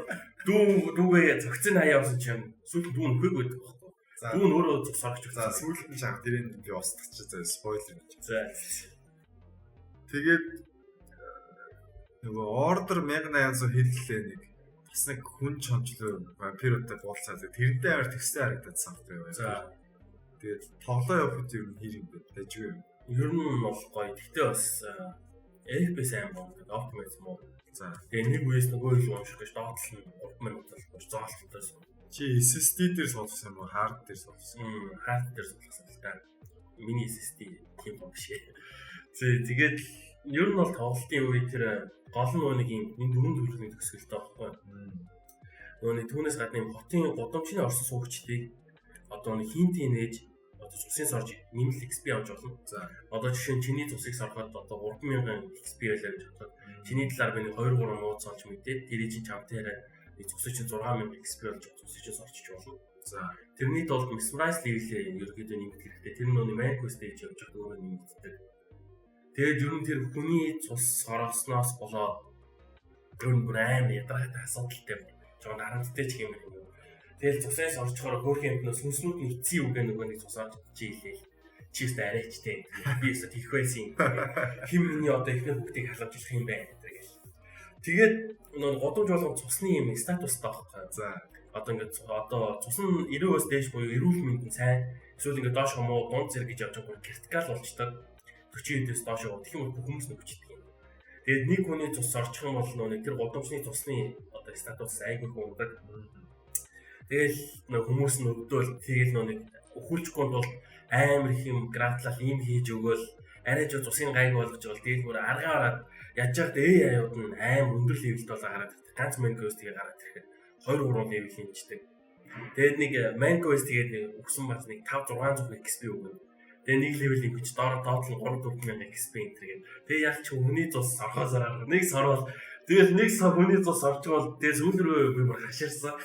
дүүгээ зөгцөн хаяа авсан чинь сүүл дүүн хөөг байдаг байхгүй. Дүүн өөрөө соргож өгсөн. Сүүлд нь чам тэрийг би устгачих за спойлер гэж. За. Тэгээд нөгөө ордер 1800 хэллээ нэг бас нэг хүн чончлоо вампируудтай уулзаад тэрнтэй амар төстэй харагдсан байхгүй юу. За. Тэгээд тоглоо явахд ер нь хэр юм бэ? Тэжгүй юм. Ер нь бол гоё. Гэхдээ бас FPS аим болдог. Optimism муу. За тэгээ нэг үеэс нөгөө л унших гэж доотлол нь 3 минут болж зоолтолтой. Чи SSD дээр суулгасан юм уу? Hard дээр суулгасан. Hard дээр суулгасан л та. Миний SSD тийм юм биш. Тэгээд ер нь бол тоглолтын үе тэр гол нь нэг юм энэ дөрөв төрлийн төсгөлтэй байхгүй. Нөгөө түүнээс гадна юм хотын гудамжны орсон суугчдыг одоо нэг хинтийн нээж одоо цусын сорж нэмэлт XP авч болно. За одоо жишээ нь чиний цусыг сороход одоо 3000 XP байлаа гэж бодлоо. Чиний талаар би 2 3 нууц олж мэдээд тэрийг чинь чамтаараа нэг цусыг чинь 6000 XP болж цусыг чинь сорчиж болно. За тэрний тулд mesmerize level-ийг ерөөдөө нэмэх хэрэгтэй. Тэр нь main quest-ийг явж байгаа өөрөө нэмэгддэг. Тэгээд ер нь тэр хүний цус соргосноос болоод ер нь амар ядаргатай асуудалтай жоо харамттай ч юм юм. Тэгэл цусаас орчхоор хөөрхөн юмнаас сүнснүүд нь эцсийн үгээ нөгөө нэг цусаар чийлээ. Чист арайчтэй. Би өсө тийх байсан. Хим миний одоо ихний хүүхдийг халамж ирэх юм байна гэдэг. Тэгээд нөгөө годомж болгон цусны юм статустай байхгүй. За одоо ингээд одоо цус нь 90-өөс дээш буюу эрүүл мэнд нь сайн. Эсвэл ингээд доош хамуу дунд зэрэг гэж явж байгаа вертикал болчтой. 40-өөс доош явах гэх юм бол бүх хүмүүс нүчдэг юм. Тэгээд нэг хүний цус орчих юм бол нөгөө тэр годомжны цусны одоо статус айгүй хүндэг. Тэгэл нөгөө хүмүүс нь өгдөөл тэгэл нөгөө өхүүлчихгүй бол амар их юм гратлал ийм хийж өгөөл арай ч цусын гайг болгож бол тэгэл бүр аргаараад яаж яах дээ аюуд нь амар өндөр левелд бол гараад ирдэг. Ганц main quest тэгээ гараад ирэхэд 2 3 левел хэмждэг. Тэгээд нэг main quest тэгээд өгсөн бас нэг 5 600 XP өгнө. Тэгээ нэг левел ингэж доор доотлон 3 4000 XP энтергээд. Тэгээ яг ч хүний цус сорхоосоор нэг сорвол тэгэл нэг хүний цус орчвол тэгээ сүүл рүү би бүр хаширсан.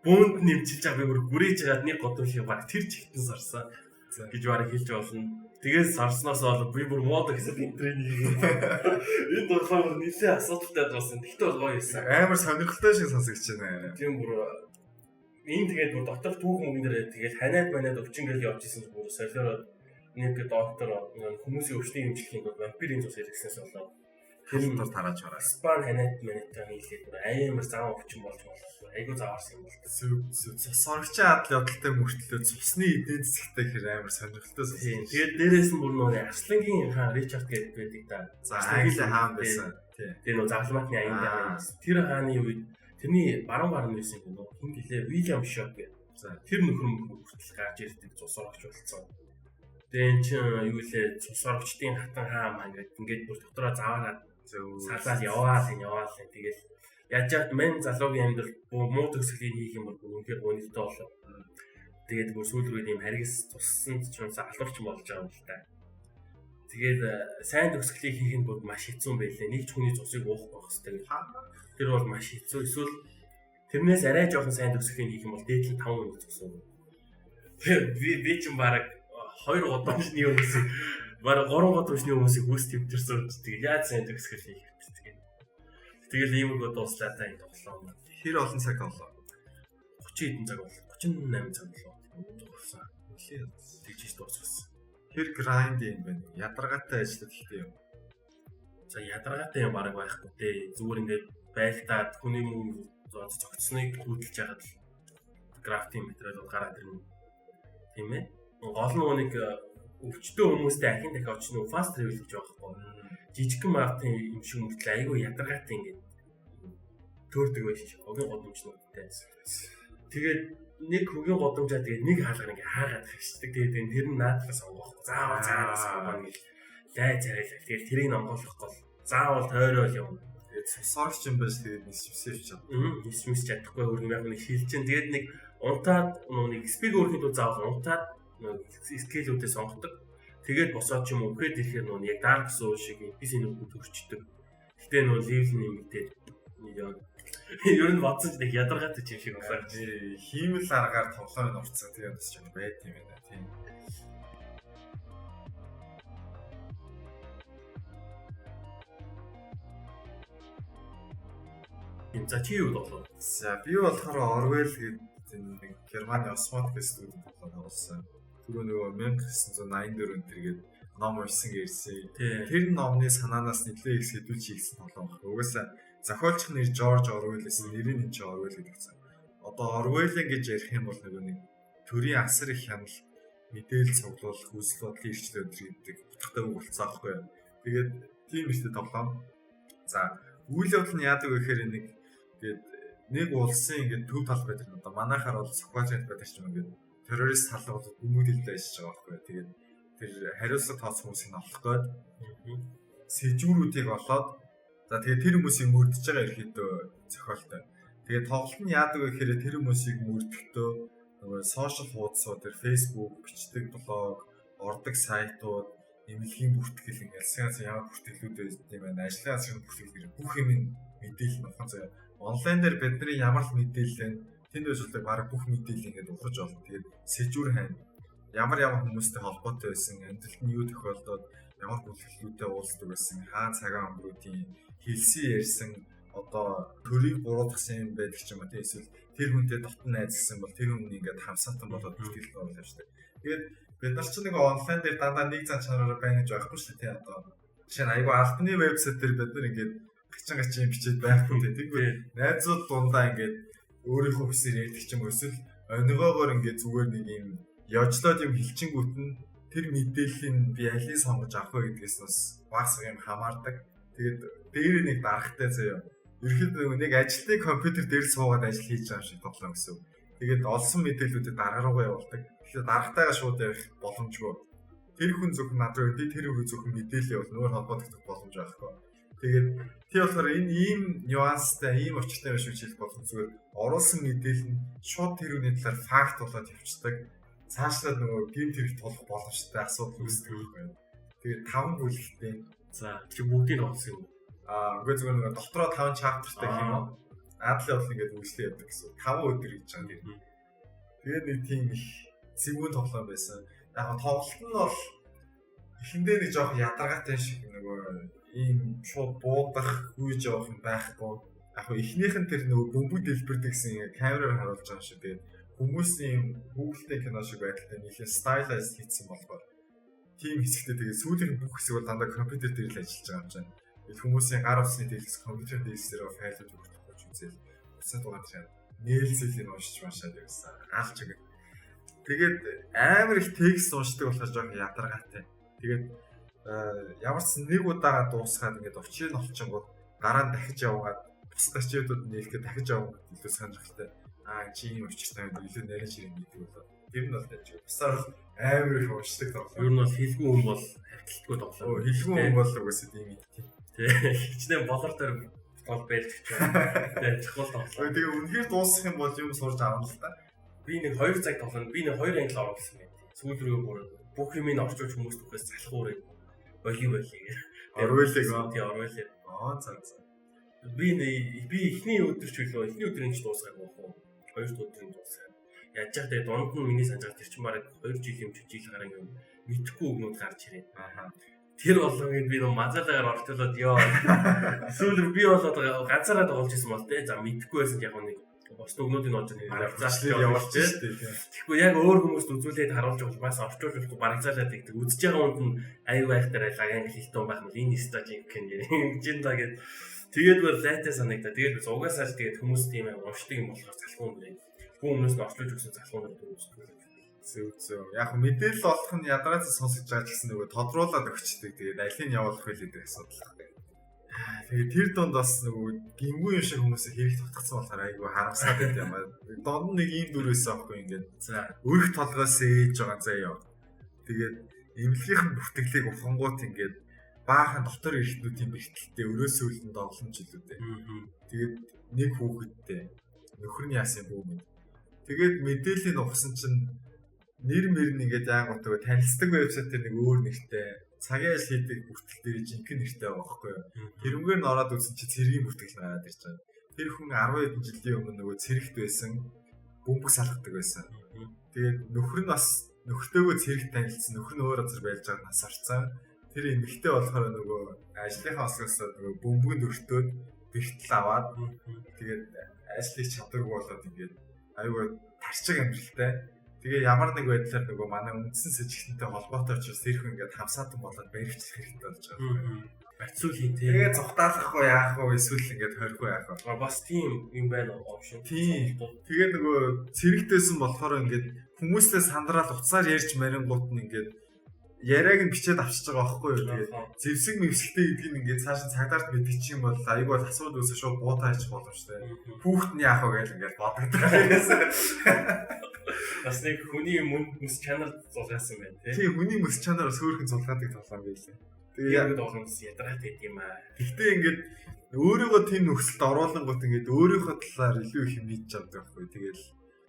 Бөөнд нэмчилж байгаа би бүр гүрээж хагаад нэг годомшиг баг тэр чигтэн сарсан гэж барыг хэлж болно. Тэгээд сарсноос бол би бүр мод гэсэн энтрийг энэ болохоор нэлээ асуудалтай болсон. Тэгтээ бол гоё юмсан. Амар сонирхолтой шиг сонсогч байна. Тийм бүр энэ тэгээд бүр доторх түүхэн мөн дээр тэгээд ханаад манад өвчнгөл явж исэн бүр солиороо нэг доктор хүмүүсийн өвчний эмчилгээнд бол вампирийн цус хэрэгснээс болоод тэр нь тарааж байгаа. Спан ханаад манад нийлээд бүр амар зам өвчин болж болоо. Айгуу заваарсан юм бол. Соргчийн адал явдалтай мөртлөө цусны эдийн засгтай хэр амар сонирхолтой сонсогч. Тэгээд дээрээс нь бүр нөгөө Арслангийн хаан Ричард гэдэг байдаг да. За англи хаан байсан. Тэгээ нөгөө завламатны аяндаа. Тэр хааны үед тэрний баруун байсан гэнэ хин гэлээ William Short гэх. За тэр нөхөр хүртэл гарч ирдэг цус орогч болсон. Тэгээ эн чинь юу лээ цус орогчдын хатан хаамаа ингээд бүр дотроо заваараад салаад яваал. Тэгэл яаж яад мен залуугийн амьдрал муу төгсгөлийг хийх юм бол үнэхээр гонигтой болоо. Тэгээд бүр сүүл рүү ийм харгас туссан ч юм алуурч болж байгаа юм л та. Тэгээд сайн төгсгөлийг хийх нь бүр маш хэцүү байлээ. Нэг ч хүний цусыг уухгүй байх хэрэгтэй. Тэр бол маш хэцүү. Эсвэл тэрнээс арай жоохон сайн төгсгөлийг хийх юм бол дээдлээ 5 минут төгсөө. Тэгээд би ч баг 2 годомчны хүмүүсийг баг 3 годомчны хүмүүсийг хүүс төвчөрсөн. Тэгээд яаж сайн төгсгөл хийх вэ? Тэгэл иймэрхүү дууслаа та энэ тоглоом. Хэр олон цаг болоо? 30 хэдэн цаг болоо. 38 цаг болоо. Дууссан. Тэгж дууссан. Тэр грайнд юм байна. Ядаргаатай ажиллаад ихтэй юм. За ядаргаатай юм баг байхгүй дээ. Зүгээр ингээд байлтаад хүний мөн зогцсныг хөдөлж яхад л крафтинг материал гараад ирнэ. Тийм ээ. Гол нь нэг өвчтөө хүмүүстэй ахин дахин очно fast travel гэж байгаа байхгүй. Жижигхэн маартын юм шиг мөртлөө айгүй ядаргаатай ингээд төөрдөг байж шиг хогийн годомжнуудтай. Тэгээд нэг хөгийн годомжаа тэгээд нэг хаалгаар ингээ хаагаад хашдаг. Тэгээд тэр нь наадлаа сонгох. Заавал сонгоно гэж лай царайлаа. Тэгээд тэрийг номголох гол. Заавал тойрол юм. Тэгээд сорч юм байж тэгээд нисвсэж чад. Нисвсэж чадахгүй өргөн яг нэг шилжин. Тэгээд нэг унтаад нэг спиг өөрхийн тул заавал унтаад скейлүүдээ сонгодог. Тэгээд босоод ч юм уу үхээд ирэхээр нөө яг дарк суу шиг NPC нүгүүд төрчдөг. Гэтэ нөө левел нэмэгдээд ер нь бодсон ч нэг ядаргаатай юм шиг байна. Хиймэл аргаар тоглоомын уртсаа тэгээд бас ч байд юм байна тийм. За чи юу тоглоо? За би болохоор Orwell гэдэг нэг Германы Осмот гэсэн студид тоглоод авсан. Түрүү нөгөө 1984 тэргээд ном уншсан гэрсэн. Тэр номны санаанаас нэлээд их сэдвүүл хийсэн тоглоом баг. Угаасаа зохиолч нэр Жорж Орвелл гэсэн нэрийн энэ ч Орвелл гэдэг чинь. Одоо Орвеллын гэж ярих юм бол нөгөө нэг төрийн асар их хяналт, мэдээлэл цуглуулах, хүсэл бодлын эрхчлэл өдрийдэг утгатай үг болцсон аахгүй юу. Тэгээд тийм ихтэй тоглоом. За үйл явдал нь яадаг вэ гэхээр нэг улсын ингээд төв тал байдаг нь одоо манайхаар бол Сократес байдаг ч юм ингээд террорист тал бол хүмүүдэлд ажиллаж байгаа байхгүй. Тэгээд тэр хариуцлага тооцсон хүмүүсийг олох гээд сэжүүрүүдийг олоод за тэгээд тэр хүмүүсийг мөрдөж байгаа ерхийдөө зохиолтой. Тэгээд тоглолт нь яадаг вэ гэхээр тэр хүмүүсийг мөрдөхдөө нөгөө сошиал хуудасууд тэр Facebook, бичдэг блог, ордог сайтууд, эмнэлгийн бүртгэл ингээд алсын ямар бүртгэлүүд байд юм байна. Ажлын ашиг бүртгэл бүх юм мэдээлэл нөхөн заяа. Онлайн дээр бидний ямар л мэдээлэл тэнд үзүүлдэг баг бүх мэдээлэл ингээд ухаж олно. Тэгээд сэжүүр хань ямар хүмүүстэй холбоотой байсан, амьдралд нь юу тохиолдоод ямар бүлэглэлүүдтэй уулздаг байсан, хаан цагаан өнгөрүүдийн хэлсэн ярьсан одоо төрийг буруутгасан юм байдаг ч юм уу тийм эсвэл тэр хүнтэй дотн найзлсан бол тэр хүн ингээд хамсаатан болоод бүртгэл оруулж авчдаг. Тэгээд бид нар ч нэг онлайн дээр дандаа нэг зан чанараар байна гэж байхгүй шүү дээ тийм одоо жишээ нь айгүй албаны вебсайт дээр бид нар ингээд гачин бичээд байхгүй тийм найзууд дундаа ингээд өөрийнхөө хүсээр ярьдаг ч юм уу эсвэл онигоогоор ингээд зүгээр нэг юм явжлаад юм хилчингүүт нь тэр мэдээллийн би алийг сонгож авах вэ гэдгээс бас багс юм хамаардаг. Тэгээд дээр нэг дарахтай заяа. Ерөнхийдөө нэг ажилтны компьютер дээр суугаад ажил хийж байгаа шиг тоглоом гэсэн. Тэгээд олсон мэдээллүүдийг дараа руугаа явуулдаг. Тэгэхээр дарахтайгаа шууд ярих боломжгүй. Тэр хүн зөвхөн над руу би тэр хүн зөвхөн мэдээлэл явуул нөр холбогдох боломж байхгүй. Тэгээд тий болохоор энэ ийм нюанстай, ийм очтой биш гэж хэлэх болох зүгээр оруулсан мэдээлэл нь шууд тэр үний талаар факт болоод явцдаг. Цаашлаад нөгөө гинт хэрэг толох боломжтой асуудал үүсдэг байна. Тэгээд 5 бүлэгтэй. За чи бүгдийг олсон юм. Үгүй зүгээр нөгөө дотроо 5 чаптертай юм уу? Аадлын бодлоо ингээд үйлчлээ явдаг гэсэн. 5 өдөр гэж байгаа. Тэгээд нэг тийм их зэвүүн тоглоом байсан. Яг тоглолт нь бол эхэндээ нэг жоох ядаргаатай шиг нөгөө ийм шууд буудах үеж явах юм байхгүй. Яг эхнийх нь тэр нөгөө бөмбөг дэлбэрдэг гэсэн камераар харуулж байгаа шүү. Тэгээд хүмүүсийн Google-тэй кино шиг байдалтай нэлээд stylized хийсэн болохоор тийм хэсэгтээ тэгээд сүүлийн бүх хэсэг бол дандаа компьютер дээр л ажиллаж байгаа юм чинь. Тэгэл хүмүүсийн гар усны дэлгэц компьютер дэлгэцээр файлууд өгөх үзэл. Бусад угааж нээлзэл нь уншиж машаад явсан. Алж өгöd. Тэгээд амар их текст уншдаг болохоор жоох ядаргаатай. Тэгээд ямар ч нэг удаага дуусгаад ингээд учрыг олчингууд дараа нь дахиж явгаад бусад ачаадууд нээлгээ дахиж авах илүү сонирхолтой. Чи юм учиртай илүү нэрэн ширээ гэдэг болоо. Тэр нь бол тааж. Бусаар амар их уушдаг тоглоо. Ер нь бол хэлгүй хүн бол хавталтгүй тоглоо. Хэлгүй хүн бол угаасаа тийм тийм. Хичнээн болор дээр бол байлж гэж байна. Тэгээ чухал тоглоо. Тэгээ үнэхээр дуусах юм бол юм сурж авна л да. Би нэг 2 цаг тоглоно. Би нэг 2 англи оруулсан байт. Сүүл рүү бүр бүх юм ин орчуулж хүмүүст өгөхөөс залхуурыг боли. Оруулыг оруулыг. Цаа. Би эхний өдөр ч үлээ. Эхний өдрийн ч дуусгаагүй хөө. 2 өдрийн дуусгаа. Яаж ч тэгээ дунд нь миний санджаар тэр чинь бараг 2 жил юм жил гараа юм. Мэдхгүй өгнүүд гарч ирээ. Тэр болгонд би нөө мазаагаар орчуулад ёо. Сүүл би болоод ганцаараа тоглож исэн бол тэ. За мэдхгүй байсан яг нэг бос өгнүүдийн орж заалж явуулж штэ. Тэгэхгүй яг өөр хүмүүст үзүүлээд харуулж бас орчуулахгүй барагзаалаад игдэг. Үзэж байгаа хүнд нь аюу байхтараа лаганг хэлтэн байх нь энэ стажинг гэнэ. Жинда гэд тэгээд бол лайтаа санагдаа. Тэгээд угаасаа л тэгээд хүмүүс тийм уншдаг юм болохоор залхуун нэ. Хүмүүст нь орчуулж өгсөн залхуун нэ үздэг. Зөв. Яг мэдээлэл олох нь ядраас сонсож байгаа ч гэсэн нөгөө тодруулаад өгчдөг. Тэгээд алийг явуулах вэ гэдэг асуудал. Тэгээд тэр донд бас нөгөө гингүү юм шиг хүмүүсээ хэрэг татгацсан болохоор айгүй харамсаад байт юм аа. Донд нэг ийм дүрээс авахгүй ингээд. За өрх толгоос ээж байгаа заяа. Тэгээд эмнэлгийнхэн бүртгэлийг ухангуут ингээд баахан дотор эрхтнүүдийн бэрхтэлтэй өрөөсөө үлдэн догломж илүүтэй. Тэгээд нэг хүүхэдтэй нөхөр нь яасан бүү мэд. Тэгээд мэдээллийн ухсан чинь нэр ингээд яагууд нөгөө танилцдаг вебсайт дээр нэг өөр нэртэй цагийн ажил хийдэг бүртгэл дээр жинхэнэ нэртэй байгаа байхгүй юу. Тэрнгээр нь ороод үзсэн чи цэргийн бүртгэл гараад ирж байгаа. Тэр хүн 10 хэдэн жилийн өмнө нөгөө цэрэгт байсан, бөмбөг салгадаг байсан. Тэгээд нөхөр нь бас нөхөртөөгөө цэрэгт танилцсан, нөхөр нь өөр газар байж байгаад нас орцсон. Тэр эмэгтэй болохоор нөгөө ажлынхаа ослоос нөгөө бөмбөг өртөөд бэртэл аваад тэгээд ажлыг чадваргүй болоод ингээд аюу тарчиг амьдралтай. Тэгээ ямар нэг байдлаар нөгөө манай үндсэн сэжигтэнтэй холбоотой ч бас тэрх ингээд хамсаатан болоод баривчлах хэрэгтэй болж байгаа. Бацуул хий тий. Тэгээ зүхтаалахгүй яах вэ? Эсвэл ингээд хорихгүй яах вэ? Бас тийм юм байна опшн. Тийм. Тэгээ нөгөө цэрэгтэйсэн болохоор ингээд хүмүүстэй сандраад уцаар ярьж марингуут нь ингээд яриаг нь бичээд авчиж байгаа байхгүй юу? Тэгээ зэвсэг мэвсэгтэй гэдгийг ингээд цааш цагдаарт мэдчих чинь бол айгүй бол асуудал үүсэж шууд буутай хийж боломжтой. Хүүхэд нь яах вэ гэж ингээд бодогдсон. Бас нэг хүний мөс чанар зулгаасан байна тий. Тийм хүний мөс чанар сөөхөн зулгаадаг тоглоом байлээ. Тэгээ яг тоглоомс ядраад байт юм аа. Гэхдээ ингээд өөрийгөө тийм нөхцөлд оруулангууд ингээд өөрийнхөө талаар илүү их мэдж авдаг байхгүй.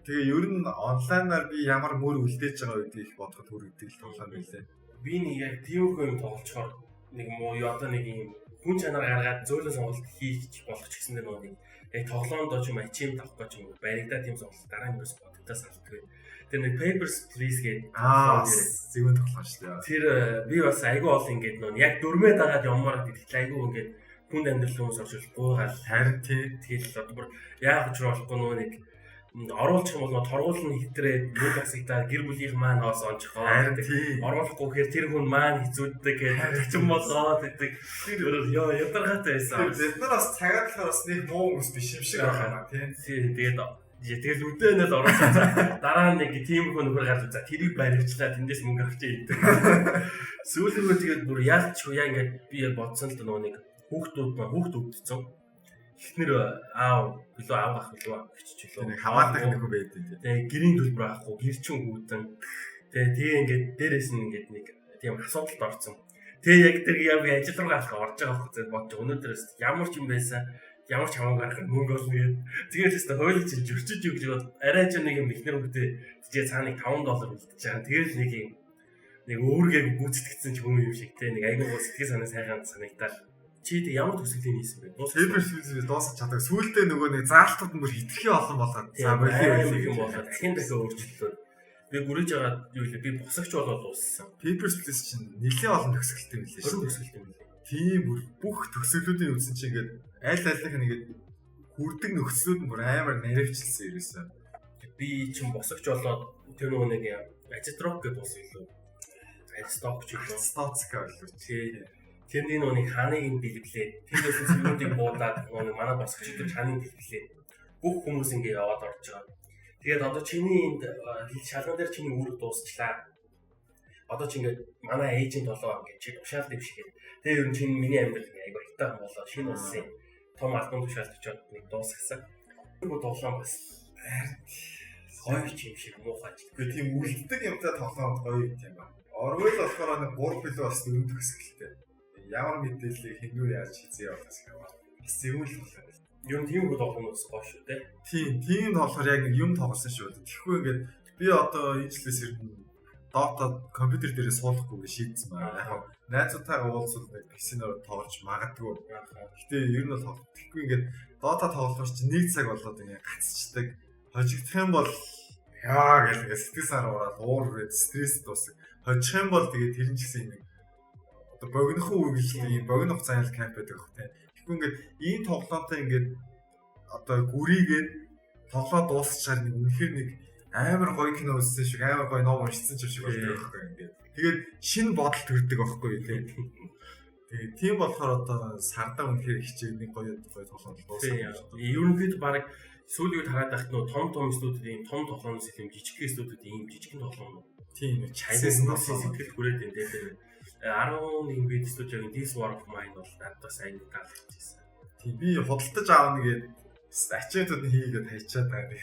Тэгээ ер нь онлайнаар би ямар мөр үлдээж байгаа гэдгийг бодоход хүргэдэг л тоглоом байлээ. Би нэг яг тиймэрхүү юм тоглолцохоор нэг муу одоо нэг юм хүн чанар гаргаад зөөлөн сонголт хийж болох ч гэсэн нэг яг тоглоомдоо ч юм ачим тавах гэж юм баригдаа тийм сонголт дараа нь юус бодогдоо салдаг. Тэр нэг Papers, Please гэдэг зэвэн тоглоом шүү дээ. Тэр би бас айгүй бол ингээд нөө яг дөрмөө дагаад явмаар гэдэг айгүй ингээд хүнд амьдрал хүмүүс орж гуугаал харин тэгэл одоо бүр яах гэж болохгүй нөө нэг оруулах юм бол торгуулны хэтрээ нүд асагдаа гэр бүлийнх маань хоос онцгоо оруулахгүй гэхээр тэр хүн маань хэзүүддэг гэж юм болоод гэдэг тэр ёо ядаргатай байсан. Бид нар бас цагаат болохоор бас нэг муу хүмүүс биш юм шиг байна тийм. Тэгэл үдэнэл орсон. Дараа нь нэг тийм хүн нөхөр гарч за тэрийг баривчлаа тэндээс мөнгө авчиж идэв. Сүүлрүү тэгээд бүр яалч яа ингээд би яг бодсон л дөө нэг хүүхд өвдсөн. Эхнэр аав билүү аав ах билүү гिचчлөө. Нэг хамаадаг нэг хүн байдаг тийм. Тэгээ гэрийн төлбөр авахгүй гэрчин хүүдэн. Тэгээ ингээд дээрээс нь ингээд нэг тийм асуудалд орсон. Тэгээ яг тэр яг ажил руу гарах орж байгаа хөөх бодож өнөөдрөөс ямар ч юм байсан ямар ч хамаагүй гарах мөнгө олно гэдэг. Тэгээд тест хойлож зөрчиж юу гэж бод арай ч нэг юм ихнэр хөлтөө тийж цааныг $5 үлдчихэж байгаа. Тэгээд нэг өөргөө гүйцэтгэсэн ч юм шиг те нэг айгүй сэтгэл санаа сайхан санагдаад чи тэг ямар төсөлийн хийсэн бэ? Papers, Please дуусах чаддаг. Сүүлдээ нөгөө нэг заалтууд мөр хитрхи олон болоод за болио юм болоод дахин дахин өөрчлөлтөө би гүрэж байгаа юу лээ би босогч болоод дууссан. Papers, Please чинь нэлээд олон төсөлтэй билээ шүү. Төсөлтэй билээ. Тийм бүх төсөөлүүдийн үсэн чинь ингээд аль нэг хүрдэг нөхцлүүд нь бүр амар наривчлсан ерөөсөө. Би чинь босогч болоод тэр нөгөө нэг ажитрок гэдэг бас илүү сток ч илүү стоцк байлуу чи. Тэрний нөгөө хааныг дэлгэлээ. Тэрнээс зүйлүүдийг буудаад нөгөө манай босгочдод хааныг дэлгэлээ. Бүх хүмүүс ингэ яваад орж байгаа. Тэгээд одоо чиний энд шалган дээр чиний үүрэг дуусчлаа. Одоо чи ингэ манай эйжент болоо ингэ чи тушаалт юм шиг. Тэгээд ер нь чинь миний амьдрал айгүй хитаан болоо шинэ улсын том альбом тушаалт очоод нэг дуусгасан. Нөгөө тоглоом бас гоё юм шиг муухайч. Тэгээ тийм үлддэг юмтай тоглоом гоё юм байна. Орвол болохоор нэг 3 билүү бас өндөр хэсгэлтэй. Ямар мэдээллийг хинүү яаж хийзээ яваас гэх бас зөвүүл тоглоом. Юу тийм хөө тоглоомоос гоё шүү дээ. Тийм болохоор яг нэг юм тоглосон шүү. Тэгэхгүй ингээд би одоо энэ жилээс ирнэ Dota компьютер дээр суулгахгүйгээ шийдсэн байна. Яг найзуудтайгаа уулзвал нэг PC-нээр тоглож магадгүй. Гэтэ ер нь бол тэгэхгүй ингээд Dota тоглохоор чи 1 цаг болоод ингээд гацчдаг. Хожигдох юм бол яа гэх ингээд сэтгэл сар ороод уур үрээд стресс дуусах. Хожих юм бол тэгээд тэрэн ч гэсэн нэг одоо богинохон үргэлжлэл юм богино хугацааны камп байдаг гэх тээ. Тэгэхгүй ингээд ийм тоглоомтой ингээд одоо гүрийгээд тоглоо дуусчихаар нэг үнэхээр нэг амар гоё кино үзсэн шиг амар гоё ном уншсан ч шиг болдог байхгүй ингээд. Тэгээд шинэ бодол төрдөг байхгүй тийм. Тэгээд тийм болохоор одоо сардаа үнэхээр хичээл нэг гоё тоглоом дууссан. Ерөнхийдөө баг сүүлийн үед хараад байхад нөө том студиудын том тоглоомоос илүү жижиг студиудын ийм жижигхэн тоглоом. Тийм Chinese сэтгэл хүрээд энэ дээр 11 бит студиогийн This War of Mine бол надад сайн таалагдчихсан. Тийм би худалдаж аавна гэдэг ачаатууд хийгээд хайчаад байгаа.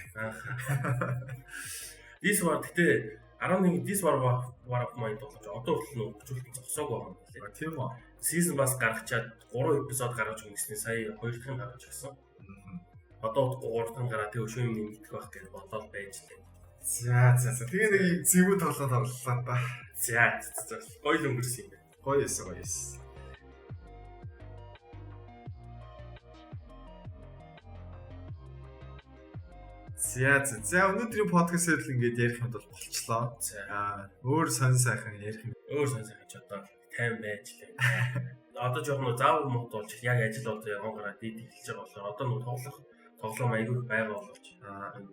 This War гэхдээ 11 This War of Mine тоглож одоо хүртэл хөгжүүлэлт зогсоогүй байгаа юм байна. Тийм үү. Season бас гаргачаад 3 эпизод гаргаж өгсөн сая 2 дахь нь гаргаж өгсөн. Одоо 3 дахь нь гараад тэг өшөө юм нэмэгдэх байх гэж бодоод байж тээ. За. Тэгээ нэг юм зэвүү тоглоод тоглолоо та. За. Гоё л өнгөрсөн юм байна. Гоё эс. За өнөөдрийн подкастыг л ингээд ярих юм бол болчлоо. Өөр сонь сайхан ярих юм. Өөр сонь сайхан ч одоо тайм байж лээ. Одоо жоохон заавал мод болж яг ажил одоо явган гараад дийд эхэлж байгаа болохоор одоо нэг тоглоом айгүй байгаа боловч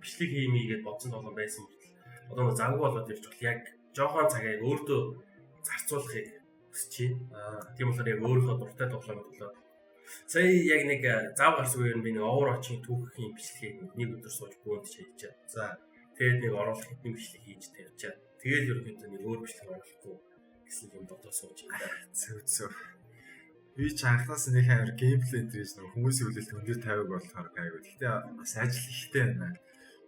бичлэг хиймийгээд бодсон тоглоом байсан бол одоо нэг завгүй болоод ирж бол яг жоохон цагийг өөртөө зарцуулахыг хүсэж байна. Тийм болохоор яг өөрийнхөө дуртай тоглоом болоод сая яг нэг зав гарсан үеэр би нэг Overwatch-ийн түүхийн бичлэгийг нэг өдөр сууж бөөнд хийж. За тэгээд нэг оруулах хэдэн бичлэг хийж тавьчаа. Тэгээд ерөнхийдөө нэг өөр бичлэг оруулахгүй гэсэн юм бодож сууж байна. Зөв. Би ч анхнаас нэг амар геймплей дээрээс нэг хүмүүсийн хүлээлт өндөр тавиг болохоор гайгүй. Гэхдээ бас ажил ихтэй байна.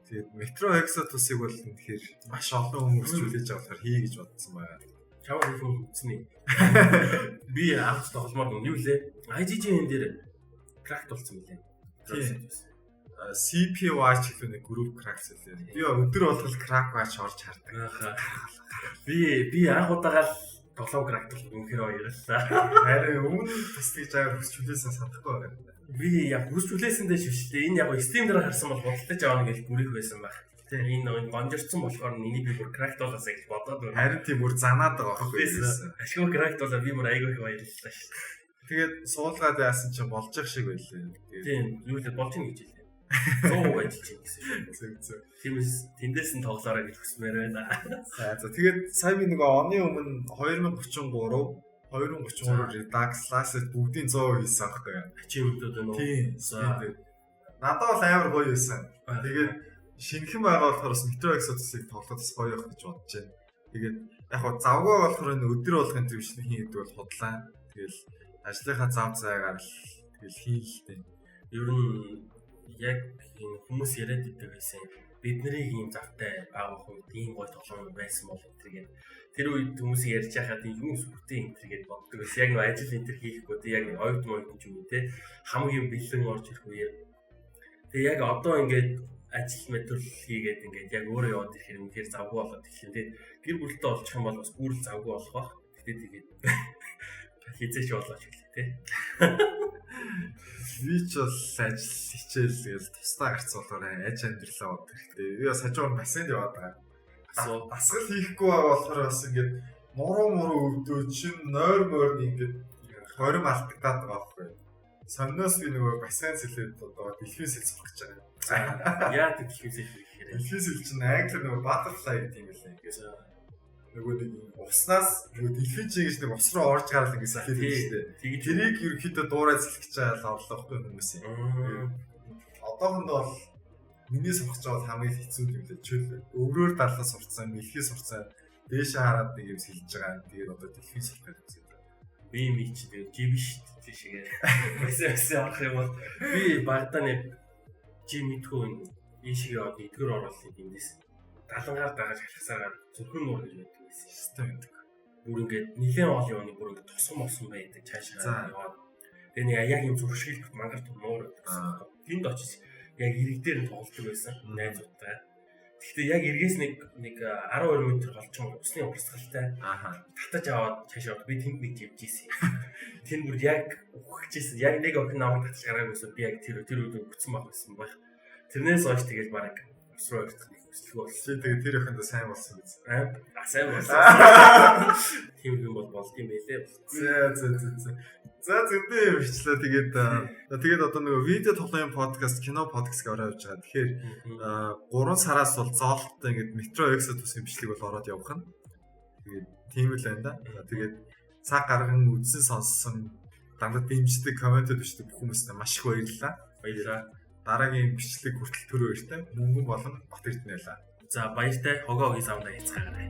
Тэгээд Metro Exodus-ыг бол тэгэхээр маш олон хүмүүс хүлээж авах болохоор хий гэж бодсон байна. Чаваа хүн үзнэ. Би анх тогломоор юу лээ? IGN дээр крак болсон мөлий. CP Watch гэх нэг групп кракс үлээ. Би өдөр болгол крак watch орж хардаг. Би анх удаага тоглоом крак болох үнэхээр баярлалаа. Харин өмнө бас тийж аваар хүсчүүлээсээ санахгүй байна. Би яг хүсчүүлээсэндээ шивштэй. Энэ яг Steam дээр харсан бол бодлож авах гэж бүрийх байсан байх. Энэ нэг гонжирцсан болохоор миний би бүр кракт болоосаа гэж бодоод байна. Харин тийм бүр занаад байгаа байхгүй юу? Ашгүй кракт болоо би бүр айгүй их баярлалаа шүү. Тэгээд суулгаад яасан чинь болж их шиг байлээ. Тийм, юу л болж ийн гэж хэлээ. 100% ажиллаж ийн гэсэн шүү. Зөв. Тиймээс тэндээс нь тоглоорой гэж хүсмээр байна. За тэгээд сая би нөгөө оны өмнө 2033 Redux Classic бүгдийн 100% хийсэн байхгүй юу? Ачивментүүд байна уу? Тийм. Надад бол амар гоё байсан. Тэгээд шинэхэн байгаа болохоор бас Metro Exodus-ыг тоглоход бас гоё байх гэж бодож байна. Тэгээд яг хоо завгүй болохоор энэ өдөр болгон төвчлэг хийн гэдэг бол худлаа. Тэгэл ажлынхаа зав зайгаар л тэгэл хийлтэй. Ер нь яг энэ хүмүүс яриад идэг байсан. Бидний ийм завтай байгаа үед ийм гоё тоглоом байсан бол энэ тэр үед хүмүүс ярьж байхад юм сүртэй энэ гэж боддог байсан. Яг нэг ажил энэ хийхгүй тий яг нэг ойд мод юм тий хамгийн бэлэн орж ирэх үе. Тэгээ яг одоо ингээд ажил метрол хийгээд ингээд яг өөрөө яваад ирэхээр үнэхээр завгүй болоод эхлэн тий гэр бүлтэй олчих юм бол бас гүрэл завгүй болох бах. Гэтэ тэгээд хизээч болооч гэлээ тий. Би ч бол ажил хичээл тэгэл тусдаа гарцсан болохоор аж амьдралаа бод хэрэгтэй. Би бас хажуугаар бассейнд яваад байгаа. Дасгал хийхгүй байгаа болохоор бас ингээд муруу өвдөө чин нойр ингээд хорим алдагдаад байгаа байхгүй. Самнаас би нөгөө бассейн сэлээд одоо дэлхийн сэл сурах гэж байгаа. Яа дэлхийн сэл хийхээр. Дэлхийн сэл чинь англиар нөгөө butterfly гэдэг юм байлаа. Ингээд нөгөө нэг уснаас нөгөө дэлхийн чи гэж нэг ус руу орж гараад ингэ сэлээд байна шүү дээ. Тэрийг ерөөхдөө дуурай сэлэх гэж байгаа орлоохгүй хүмүүс юм. Одоохондоо бол миний сурах жоо хамгийн хэцүү юм лээ. Чөл өврөөр даллаа сурцсан, мэлхий сурцсан, дээшээ хараад нэг юм сэлж байгаа. Тэгээд одоо дэлхийн сурах гэж үзээд байна. Би мич тэгээд жибш тийшээ. Эсвэл авах юм бол би багтаа нэг жимитгүй ийшээ яваад эдгэр оруулах юмдээс далангаар дагаж халахсаар зүрхэн нуур гэж байдаг байсан. Систем гэдэг. Бүр ингээд нилээн ол явны бүр ингээд тосгон болсон байдаг цаашаа яваад. Тэгээ нэг яг юм зуршилт мангар том нуур байсан. Тэнд очиж яг ирэг дээр нь тоглож байсан найзуудтай. Гэхдээ яг эргээс нэг 12 м голчон усны урсгалтай. Татаж аваад цаашаа би тэнд нэг живжсэн. Тэнд бүр яг ухчихсэн. Яг нэг охин намайг татаж гараагүйсэн. Би яг тэр үед өгсөн байсан байх. Тэрнээс хойш тэгэл бараг ус руу өртөх нэг хүсэлгүй болсон. Тэгээд тэр охиндоо сайн болсон биз. Сайн болсон. Тийм юм болд юм байлээ. За зөндөө юм бичлээ. Тэгээд одоо нөгөө видео тоглоомын подкаст, кино подкаст гэж ороо явж байгаа. Тэгэхээр 3 сараас бол зоолттой ингээд Metro Exodus бичлэг бол ороод явах нь. Тэгээд тийм л байна да. Тэгээд цаг гарган үзсэн сонссон дандаа дэмждэг, комментэд бичдэг бүх хүмүүстээ маш их баярлалаа. Баярлалаа. Дараагийн бичлэг хүртэл төр баяртай. Мөнгөн болон бат эрдэнэ байлаа. За баяртай. Хогоогийн савнаа яцгаарай.